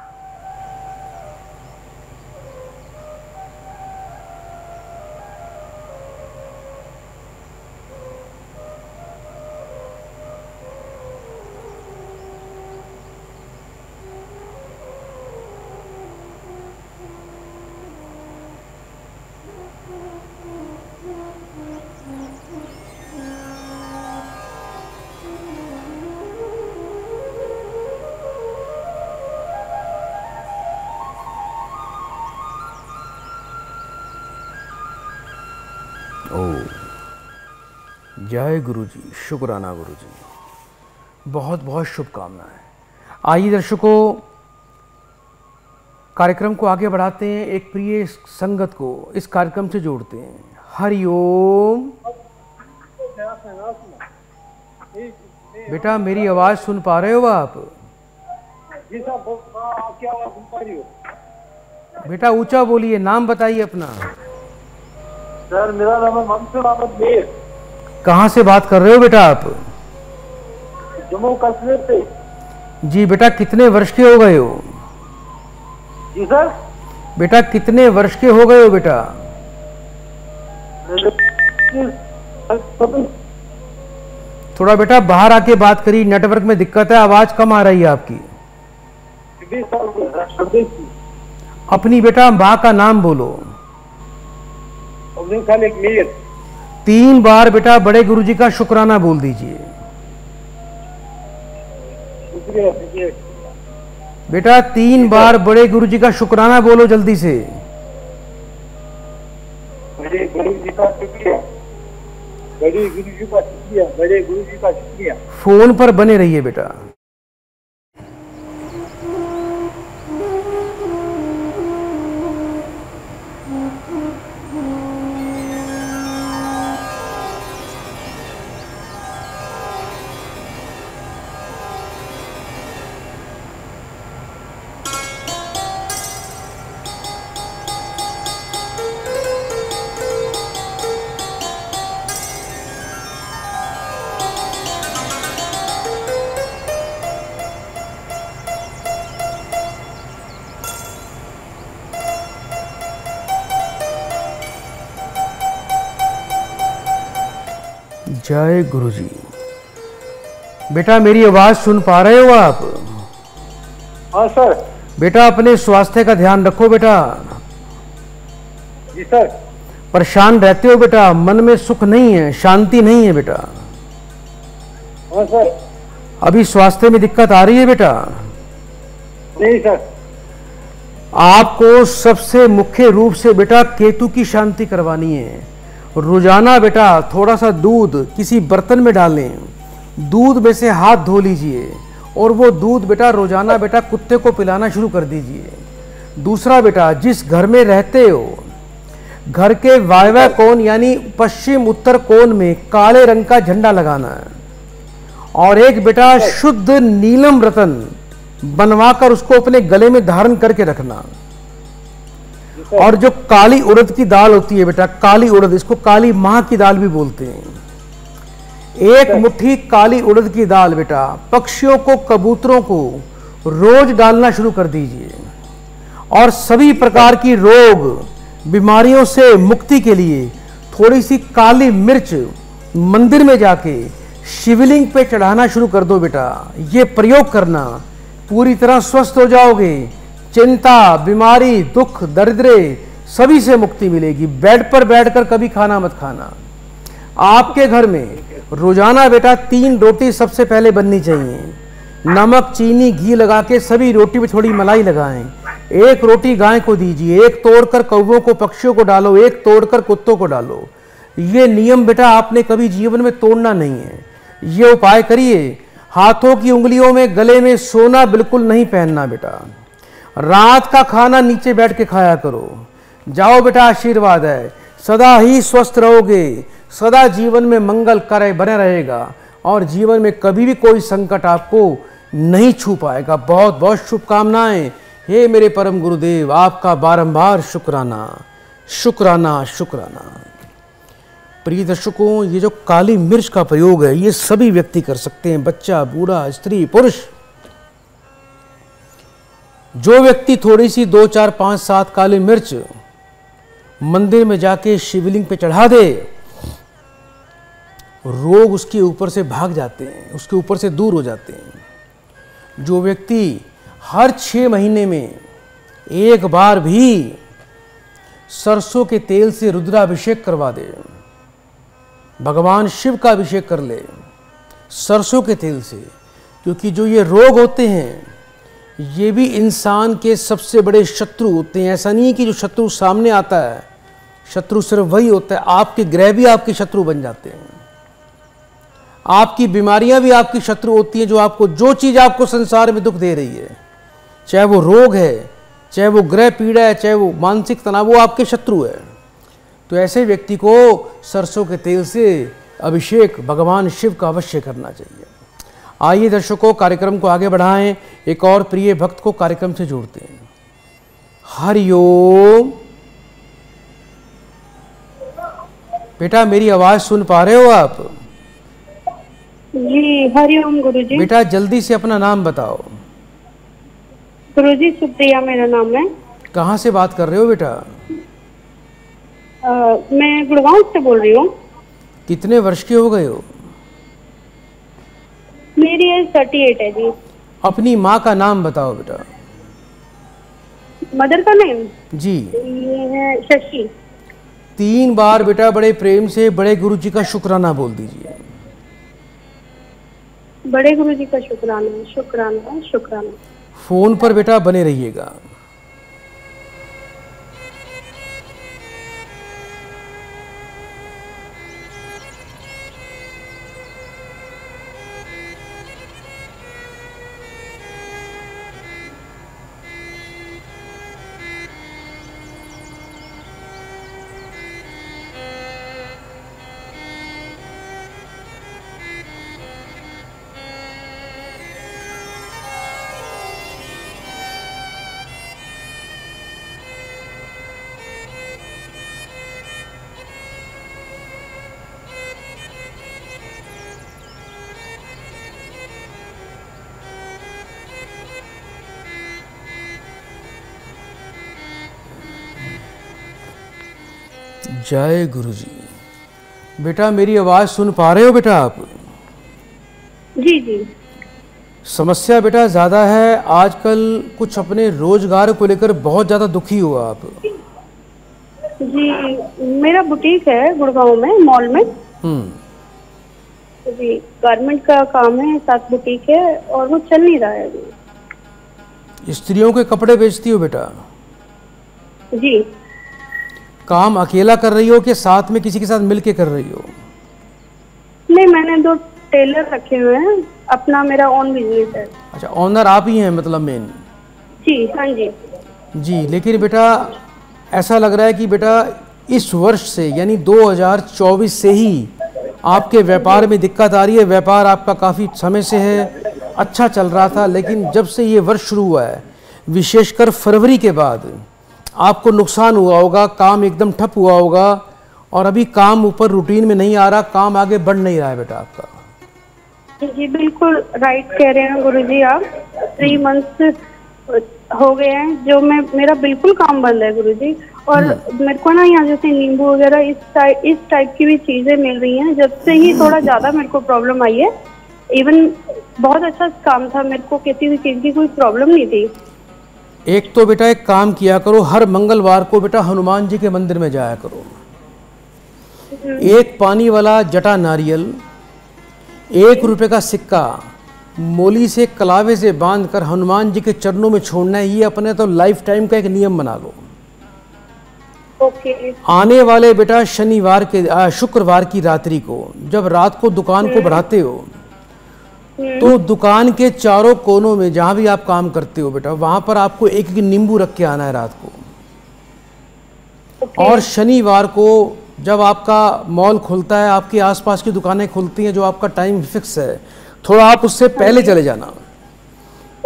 जय गुरु जी, शुक्राना गुरु जी, बहुत बहुत शुभकामनाएं। आइए दर्शकों, कार्यक्रम को आगे बढ़ाते हैं, एक प्रिय संगत को इस कार्यक्रम से जोड़ते हैं। हरिओम। बेटा मेरी आवाज सुन पा रहे हो आप? जी साहब, क्या आवाज सुन पा रही हो? बेटा ऊंचा बोलिए, नाम बताइए अपना। सर मेरा नाम है मंसूर अहमद मीर। कहाँ से बात कर रहे हो बेटा आप? जम्मू कश्मीर से। जी बेटा, कितने वर्ष के हो गए हो? जी सर। बेटा कितने वर्ष के हो गए हो बेटा? थोड़ा बेटा बाहर आके बात करिए, नेटवर्क में दिक्कत है, आवाज कम आ रही है आपकी। अपनी बेटा माँ का नाम बोलो। 3 बार बेटा बड़े गुरु जी का शुक्राना बोल दीजिए। बेटा 3 बार बड़े गुरु जी का शुक्राना बोलो जल्दी से। बड़े गुरु जी का शुक्रिया, बड़े गुरु जी का शुक्रिया, बड़े गुरु जी का शुक्रिया। फोन पर बने रहिए बेटा। जय गुरु जी। बेटा मेरी आवाज सुन पा रहे हो आप? हाँ सर। बेटा अपने स्वास्थ्य का ध्यान रखो बेटा। जी सर। परेशान रहते हो बेटा, मन में सुख नहीं है, शांति नहीं है बेटा। हाँ सर। अभी स्वास्थ्य में दिक्कत आ रही है बेटा? नहीं सर। आपको सबसे मुख्य रूप से बेटा केतु की शांति करवानी है। रोजाना बेटा थोड़ा सा दूध किसी बर्तन में डालें, दूध में से हाथ धो लीजिए और वो दूध बेटा रोजाना बेटा कुत्ते को पिलाना शुरू कर दीजिए। दूसरा बेटा, जिस घर में रहते हो घर के वायव्य कोण यानी पश्चिम उत्तर कोण में काले रंग का झंडा लगाना है और एक बेटा शुद्ध नीलम रतन बनवाकर उसको अपने गले में धारण करके रखना। और जो काली उड़द की दाल होती है बेटा, काली उड़द, इसको काली माह की दाल भी बोलते हैं, एक मुट्ठी काली उड़द की दाल बेटा पक्षियों को, कबूतरों को रोज डालना शुरू कर दीजिए। और सभी प्रकार की रोग बीमारियों से मुक्ति के लिए थोड़ी सी काली मिर्च मंदिर में जाके शिवलिंग पे चढ़ाना शुरू कर दो बेटा। ये प्रयोग करना, पूरी तरह स्वस्थ हो जाओगे। चिंता, बीमारी, दुख, दरिद्रे सभी से मुक्ति मिलेगी। बेड पर बैठकर कभी खाना मत खाना। आपके घर में रोजाना बेटा 3 रोटी सबसे पहले बननी चाहिए। नमक, चीनी, घी लगा के सभी रोटी में थोड़ी मलाई लगाएं। एक रोटी गाय को दीजिए, एक तोड़कर कौवों को, पक्षियों को डालो, एक तोड़कर कुत्तों को डालो। ये नियम बेटा आपने कभी जीवन में तोड़ना नहीं है। ये उपाय करिए। हाथों की उंगलियों में, गले में सोना बिल्कुल नहीं पहनना बेटा। रात का खाना नीचे बैठ के खाया करो। जाओ बेटा, आशीर्वाद है, सदा ही स्वस्थ रहोगे, सदा जीवन में मंगल कार्य बने रहेगा और जीवन में कभी भी कोई संकट आपको नहीं छू पाएगा। बहुत बहुत शुभकामनाएं। हे मेरे परम गुरुदेव, आपका बारंबार शुक्राना शुक्राना शुक्राना। प्रिय दर्शकों, ये जो काली मिर्च का प्रयोग है ये सभी व्यक्ति कर सकते हैं, बच्चा, बूढ़ा, स्त्री, पुरुष। जो व्यक्ति थोड़ी सी 2, 4, 5, 7 काली मिर्च मंदिर में जाके शिवलिंग पे चढ़ा दे, रोग उसके ऊपर से भाग जाते हैं, उसके ऊपर से दूर हो जाते हैं। जो व्यक्ति हर 6 महीने में एक बार भी सरसों के तेल से रुद्राभिषेक करवा दे, भगवान शिव का अभिषेक कर ले सरसों के तेल से, क्योंकि जो ये रोग होते हैं ये भी इंसान के सबसे बड़े शत्रु होते हैं। ऐसा नहीं है कि जो शत्रु सामने आता है शत्रु सिर्फ वही होता है, आपके ग्रह भी आपके शत्रु बन जाते हैं। आपकी बीमारियां भी आपकी शत्रु होती हैं। जो आपको, जो चीज़ आपको संसार में दुख दे रही है, चाहे वो रोग है, चाहे वो ग्रह पीड़ा है, चाहे वो मानसिक तनाव, वो आपके शत्रु है। तो ऐसे व्यक्ति को सरसों के तेल से अभिषेक भगवान शिव का अवश्य करना चाहिए। आइए दर्शकों, कार्यक्रम को आगे बढ़ाएं, एक और प्रिय भक्त को कार्यक्रम से जोड़ते हैं। हरिओम। बेटा मेरी आवाज सुन पा रहे हो आप? जी हरिओम गुरुजी। बेटा जल्दी से अपना नाम बताओ। गुरुजी सुप्रिया मेरा नाम है। कहाँ से बात कर रहे हो बेटा? मैं गुड़गांव से बोल रही हूँ। कितने वर्ष के हो गए हो? मेरी एज 38 है जी। अपनी माँ का नाम बताओ बेटा। मदर का नेम जी? ये है शशि। 3 बार बेटा बड़े प्रेम से बड़े गुरु जी का शुक्राना बोल दीजिए। बड़े गुरु जी का शुक्राना शुक्राना शुक्राना। फोन पर बेटा बने रहिएगा। जय गुरु जी। बेटा मेरी आवाज़ सुन पा रहे हो बेटा आप? जी जी। समस्या बेटा ज़्यादा है आजकल, कुछ अपने रोजगार को लेकर बहुत ज़्यादा दुखी हो आप। जी, मेरा बुटीक है गुड़गांव में, मॉल में। जी, गारमेंट का काम है, साथ बुटीक है और वो चल नहीं रहा है अभी। स्त्रियों के कपड़े बेचती हो बेटा? जी। काम अकेला कर रही हो कि साथ में किसी के साथ मिलके कर रही हो? नहीं, मैंने 2 टेलर रखे हुए हैं, अपना मेरा ओन बिजनेस है। अच्छा, ऑनर आप ही हैं मतलब मेन? जी हाँ जी। जी, लेकिन बेटा ऐसा लग रहा है कि बेटा इस वर्ष से यानी 2024 से ही आपके व्यापार में दिक्कत आ रही है। व्यापार आपका काफ़ी समय से है, अच्छा चल रहा था, लेकिन जब से ये वर्ष शुरू हुआ है, विशेषकर फरवरी के बाद आपको नुकसान हुआ होगा, काम एकदम ठप हुआ होगा और अभी काम ऊपर रूटीन में नहीं आ रहा, काम आगे बढ़ नहीं रहा है बेटा आपका। जी बिल्कुल राइट कह रहे हैं गुरुजी आप। 3 मंथ्स हो गए हैं जो मेरा बिल्कुल काम बंद है गुरुजी। और मेरे को ना यहाँ जैसे नींबू वगैरह इस टाइप की भी चीजें मिल रही हैं, जब से ही थोड़ा ज्यादा मेरे को प्रॉब्लम आई है। इवन बहुत अच्छा काम था, मेरे को किसी भी चीज की कोई प्रॉब्लम नहीं थी। एक तो बेटा एक काम किया करो, हर मंगलवार को बेटा हनुमान जी के मंदिर में जाया करो। एक पानी वाला जटा नारियल, 1 रुपए का सिक्का मोली से कलावे से बांधकर हनुमान जी के चरणों में छोड़ना है। ये अपने तो लाइफ टाइम का एक नियम बना लो। ओके। आने वाले बेटा शनिवार के शुक्रवार की रात्रि को जब रात को दुकान को बढ़ाते हो तो दुकान के चारों कोनों में जहां भी आप काम करते हो बेटा, वहां पर आपको एक एक नींबू रख के आना है रात को। और शनिवार को जब आपका मॉल खुलता है, आपके आसपास की दुकानें खुलती हैं, जो आपका टाइम फिक्स है, थोड़ा आप उससे पहले चले जाना।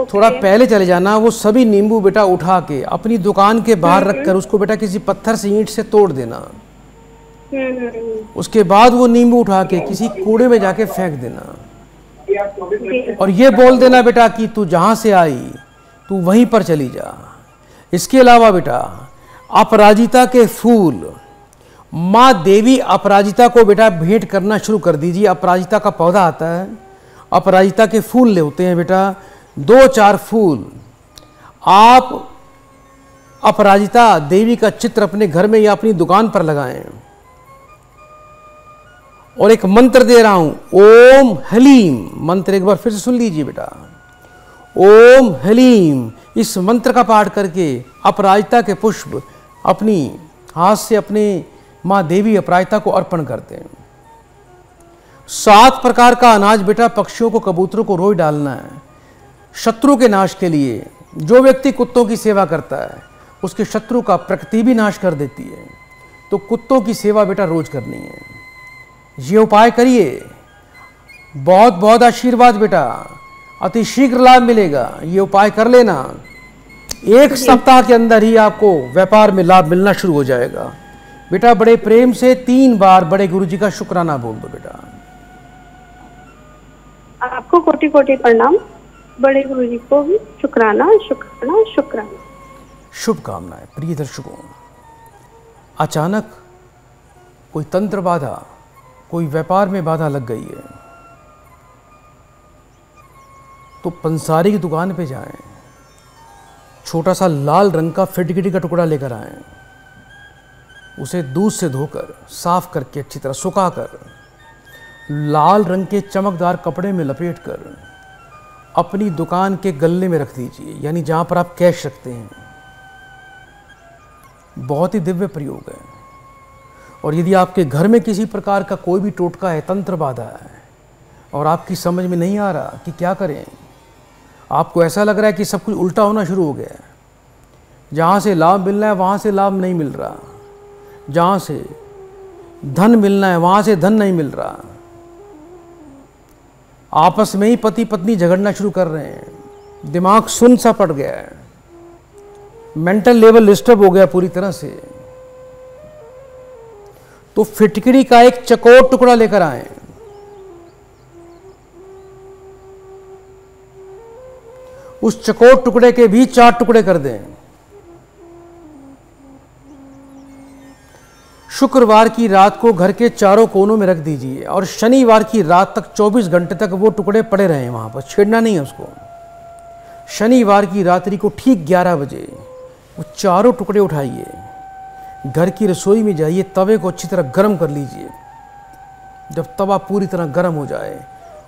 थोड़ा पहले चले जाना, वो सभी नींबू बेटा उठा के अपनी दुकान के बाहर रखकर उसको बेटा किसी पत्थर से, ईंट से तोड़ देना। उसके बाद वो नींबू उठा के किसी कूड़े में जाके फेंक देना और ये बोल देना बेटा कि तू जहां से आई तू वहीं पर चली जा। इसके अलावा बेटा अपराजिता के फूल, माँ देवी अपराजिता को बेटा भेंट करना शुरू कर दीजिए। अपराजिता का पौधा आता है, अपराजिता के फूल ले होते हैं बेटा, 2-4 फूल आप अपराजिता देवी का चित्र अपने घर में या अपनी दुकान पर लगाएं। और एक मंत्र दे रहा हूं, ओम हलीम। मंत्र एक बार फिर से सुन लीजिए बेटा, ओम हलीम। इस मंत्र का पाठ करके अपराजिता के पुष्प अपनी हाथ से अपने माँ देवी अपराजिता को अर्पण करते हैं। 7 प्रकार का अनाज बेटा पक्षियों को, कबूतरों को रोज डालना है शत्रु के नाश के लिए। जो व्यक्ति कुत्तों की सेवा करता है उसके शत्रु का प्रकृति भी नाश कर देती है, तो कुत्तों की सेवा बेटा रोज करनी है। ये उपाय करिए, बहुत बहुत आशीर्वाद बेटा, अति शीघ्र लाभ मिलेगा। ये उपाय कर लेना, 1 सप्ताह के अंदर ही आपको व्यापार में लाभ मिलना शुरू हो जाएगा। बेटा बड़े प्रेम से 3 बार बड़े गुरुजी का शुक्राना बोल दो बेटा। आपको कोटि कोटि प्रणाम, बड़े गुरुजी को भी शुक्राना शुक्राना शुक्राना। शुभकामनाएं। प्रिय दर्शकों, अचानक कोई तंत्र बाधा, कोई व्यापार में बाधा लग गई है तो पंसारी की दुकान पे जाएं, छोटा सा लाल रंग का फिटकिटी का टुकड़ा लेकर आएं, उसे दूध से धोकर साफ करके अच्छी तरह सुखाकर लाल रंग के चमकदार कपड़े में लपेटकर अपनी दुकान के गल्ले में रख दीजिए, यानी जहां पर आप कैश रखते हैं। बहुत ही दिव्य प्रयोग है। और यदि आपके घर में किसी प्रकार का कोई भी टोटका है, तंत्र बाधा है और आपकी समझ में नहीं आ रहा कि क्या करें, आपको ऐसा लग रहा है कि सब कुछ उल्टा होना शुरू हो गया है, जहाँ से लाभ मिलना है वहाँ से लाभ नहीं मिल रहा, जहाँ से धन मिलना है वहाँ से धन नहीं मिल रहा, आपस में ही पति पत्नी झगड़ना शुरू कर रहे हैं, दिमाग सुन्न सा पड़ गया है, मेंटल लेवल डिस्टर्ब हो गया पूरी तरह से, तो फिटकड़ी का एक चकोर टुकड़ा लेकर आए, उस चकोर टुकड़े के भी 4 टुकड़े कर दें। शुक्रवार की रात को घर के चारों कोनों में रख दीजिए और शनिवार की रात तक 24 घंटे तक वो टुकड़े पड़े रहें वहाँ पर, छेड़ना नहीं है उसको। शनिवार की रात्रि को ठीक 11 बजे वो चारों टुकड़े उठाइए, घर की रसोई में जाइए, तवे को अच्छी तरह गर्म कर लीजिए। जब तवा पूरी तरह गर्म हो जाए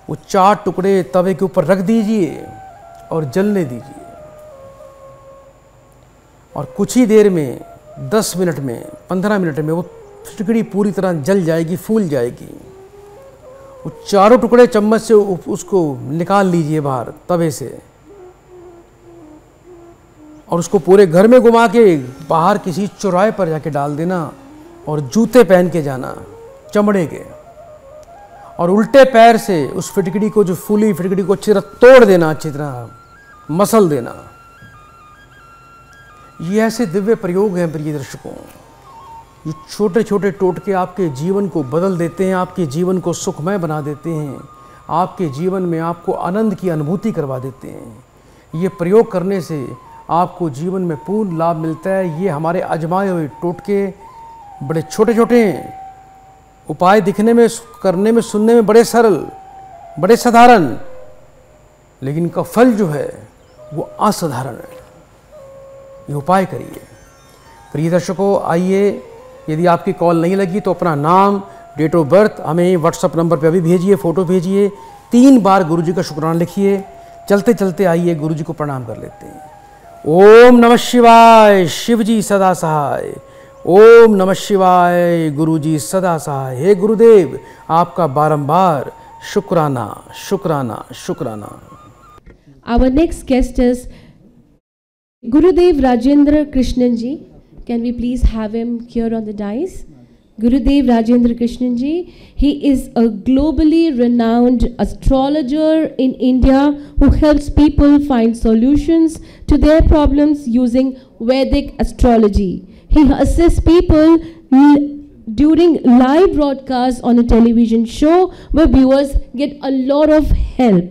वो 4 टुकड़े तवे के ऊपर रख दीजिए और जलने दीजिए। और कुछ ही देर में 10 मिनट में 15 मिनट में वो फिटकड़ी पूरी तरह जल जाएगी, फूल जाएगी। वो चारों टुकड़े चम्मच से उसको निकाल लीजिए बाहर तवे से और उसको पूरे घर में घुमा के बाहर किसी चौराहे पर जाके डाल देना और जूते पहन के जाना चमड़े के, और उल्टे पैर से उस फिटकड़ी को, जो फूली फिटकड़ी को अच्छी तरह तोड़ देना, अच्छी तरह मसल देना। ये ऐसे दिव्य प्रयोग हैं प्रिय दर्शकों, ये छोटे छोटे टोटके आपके जीवन को बदल देते हैं, आपके जीवन को सुखमय बना देते हैं, आपके जीवन में आपको आनंद की अनुभूति करवा देते हैं। ये प्रयोग करने से आपको जीवन में पूर्ण लाभ मिलता है। ये हमारे आजमाए हुए टोटके बड़े छोटे छोटे हैं, उपाय दिखने में, करने में, सुनने में बड़े सरल, बड़े साधारण, लेकिन इनका फल जो है वो असाधारण है। ये उपाय करिए। प्रिय दर्शकों, आइए, यदि आपकी कॉल नहीं लगी तो अपना नाम, डेट ऑफ बर्थ हमें व्हाट्सएप नंबर पे अभी भेजिए, फ़ोटो भेजिए, 3 बार गुरुजी का शुक्राना लिखिए। चलते चलते आइए गुरुजी को प्रणाम कर लेते हैं। ओम नमः शिवाय, शिवजी सदा सहाय। ओम नमः शिवाय, गुरुजी सदा सहाय। हे गुरुदेव, आपका बारंबार शुक्राना शुक्राना शुक्राना। Our next guest is Gurudev Rajendra Krishnan ji. Can we please have him here on the dais? Gurudev Rajendra Krishnan ji, he is a globally renowned astrologer in India who helps people find solutions to their problems using Vedic astrology. He assists people during live broadcasts on a television show where viewers get a lot of help.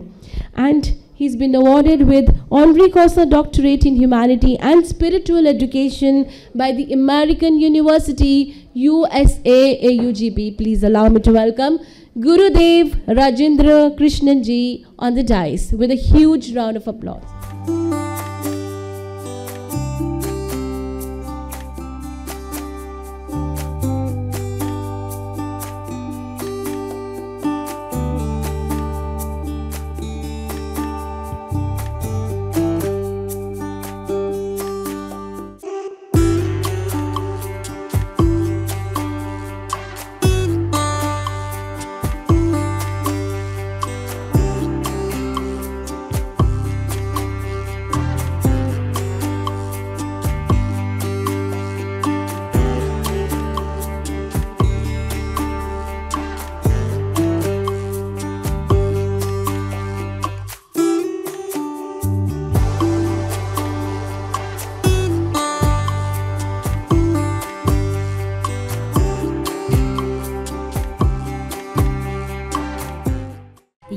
And he's been awarded with Honorary Causa Doctorate in Humanity and Spiritual Education by the American University, USA, AUGB. Please allow me to welcome Gurudev Rajendra Krishnan ji on the dais with a huge round of applause.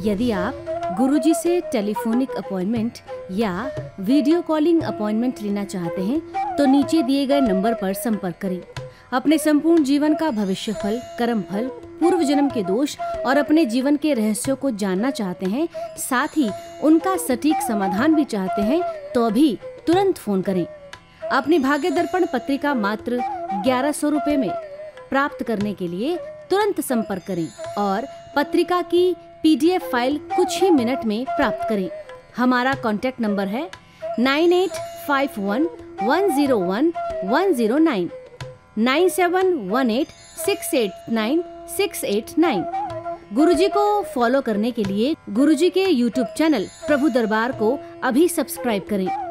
यदि आप गुरुजी से telephonic appointment या video calling appointment लेना चाहते हैं तो नीचे दिए गए नंबर पर संपर्क करें। अपने संपूर्ण जीवन का भविष्य फल, कर्म फल, पूर्व जन्म के दोष और अपने जीवन के रहस्यों को जानना चाहते हैं, साथ ही उनका सटीक समाधान भी चाहते हैं, तो अभी तुरंत फोन करें। अपनी भाग्य दर्पण पत्रिका मात्र 1100 रुपए में प्राप्त करने के लिए तुरंत संपर्क करें और पत्रिका की PDF फाइल कुछ ही मिनट में प्राप्त करें। हमारा कॉन्टैक्ट नंबर है 9851101109 9718689689। गुरुजी को फॉलो करने के लिए गुरुजी के YouTube चैनल प्रभु दरबार को अभी सब्सक्राइब करें।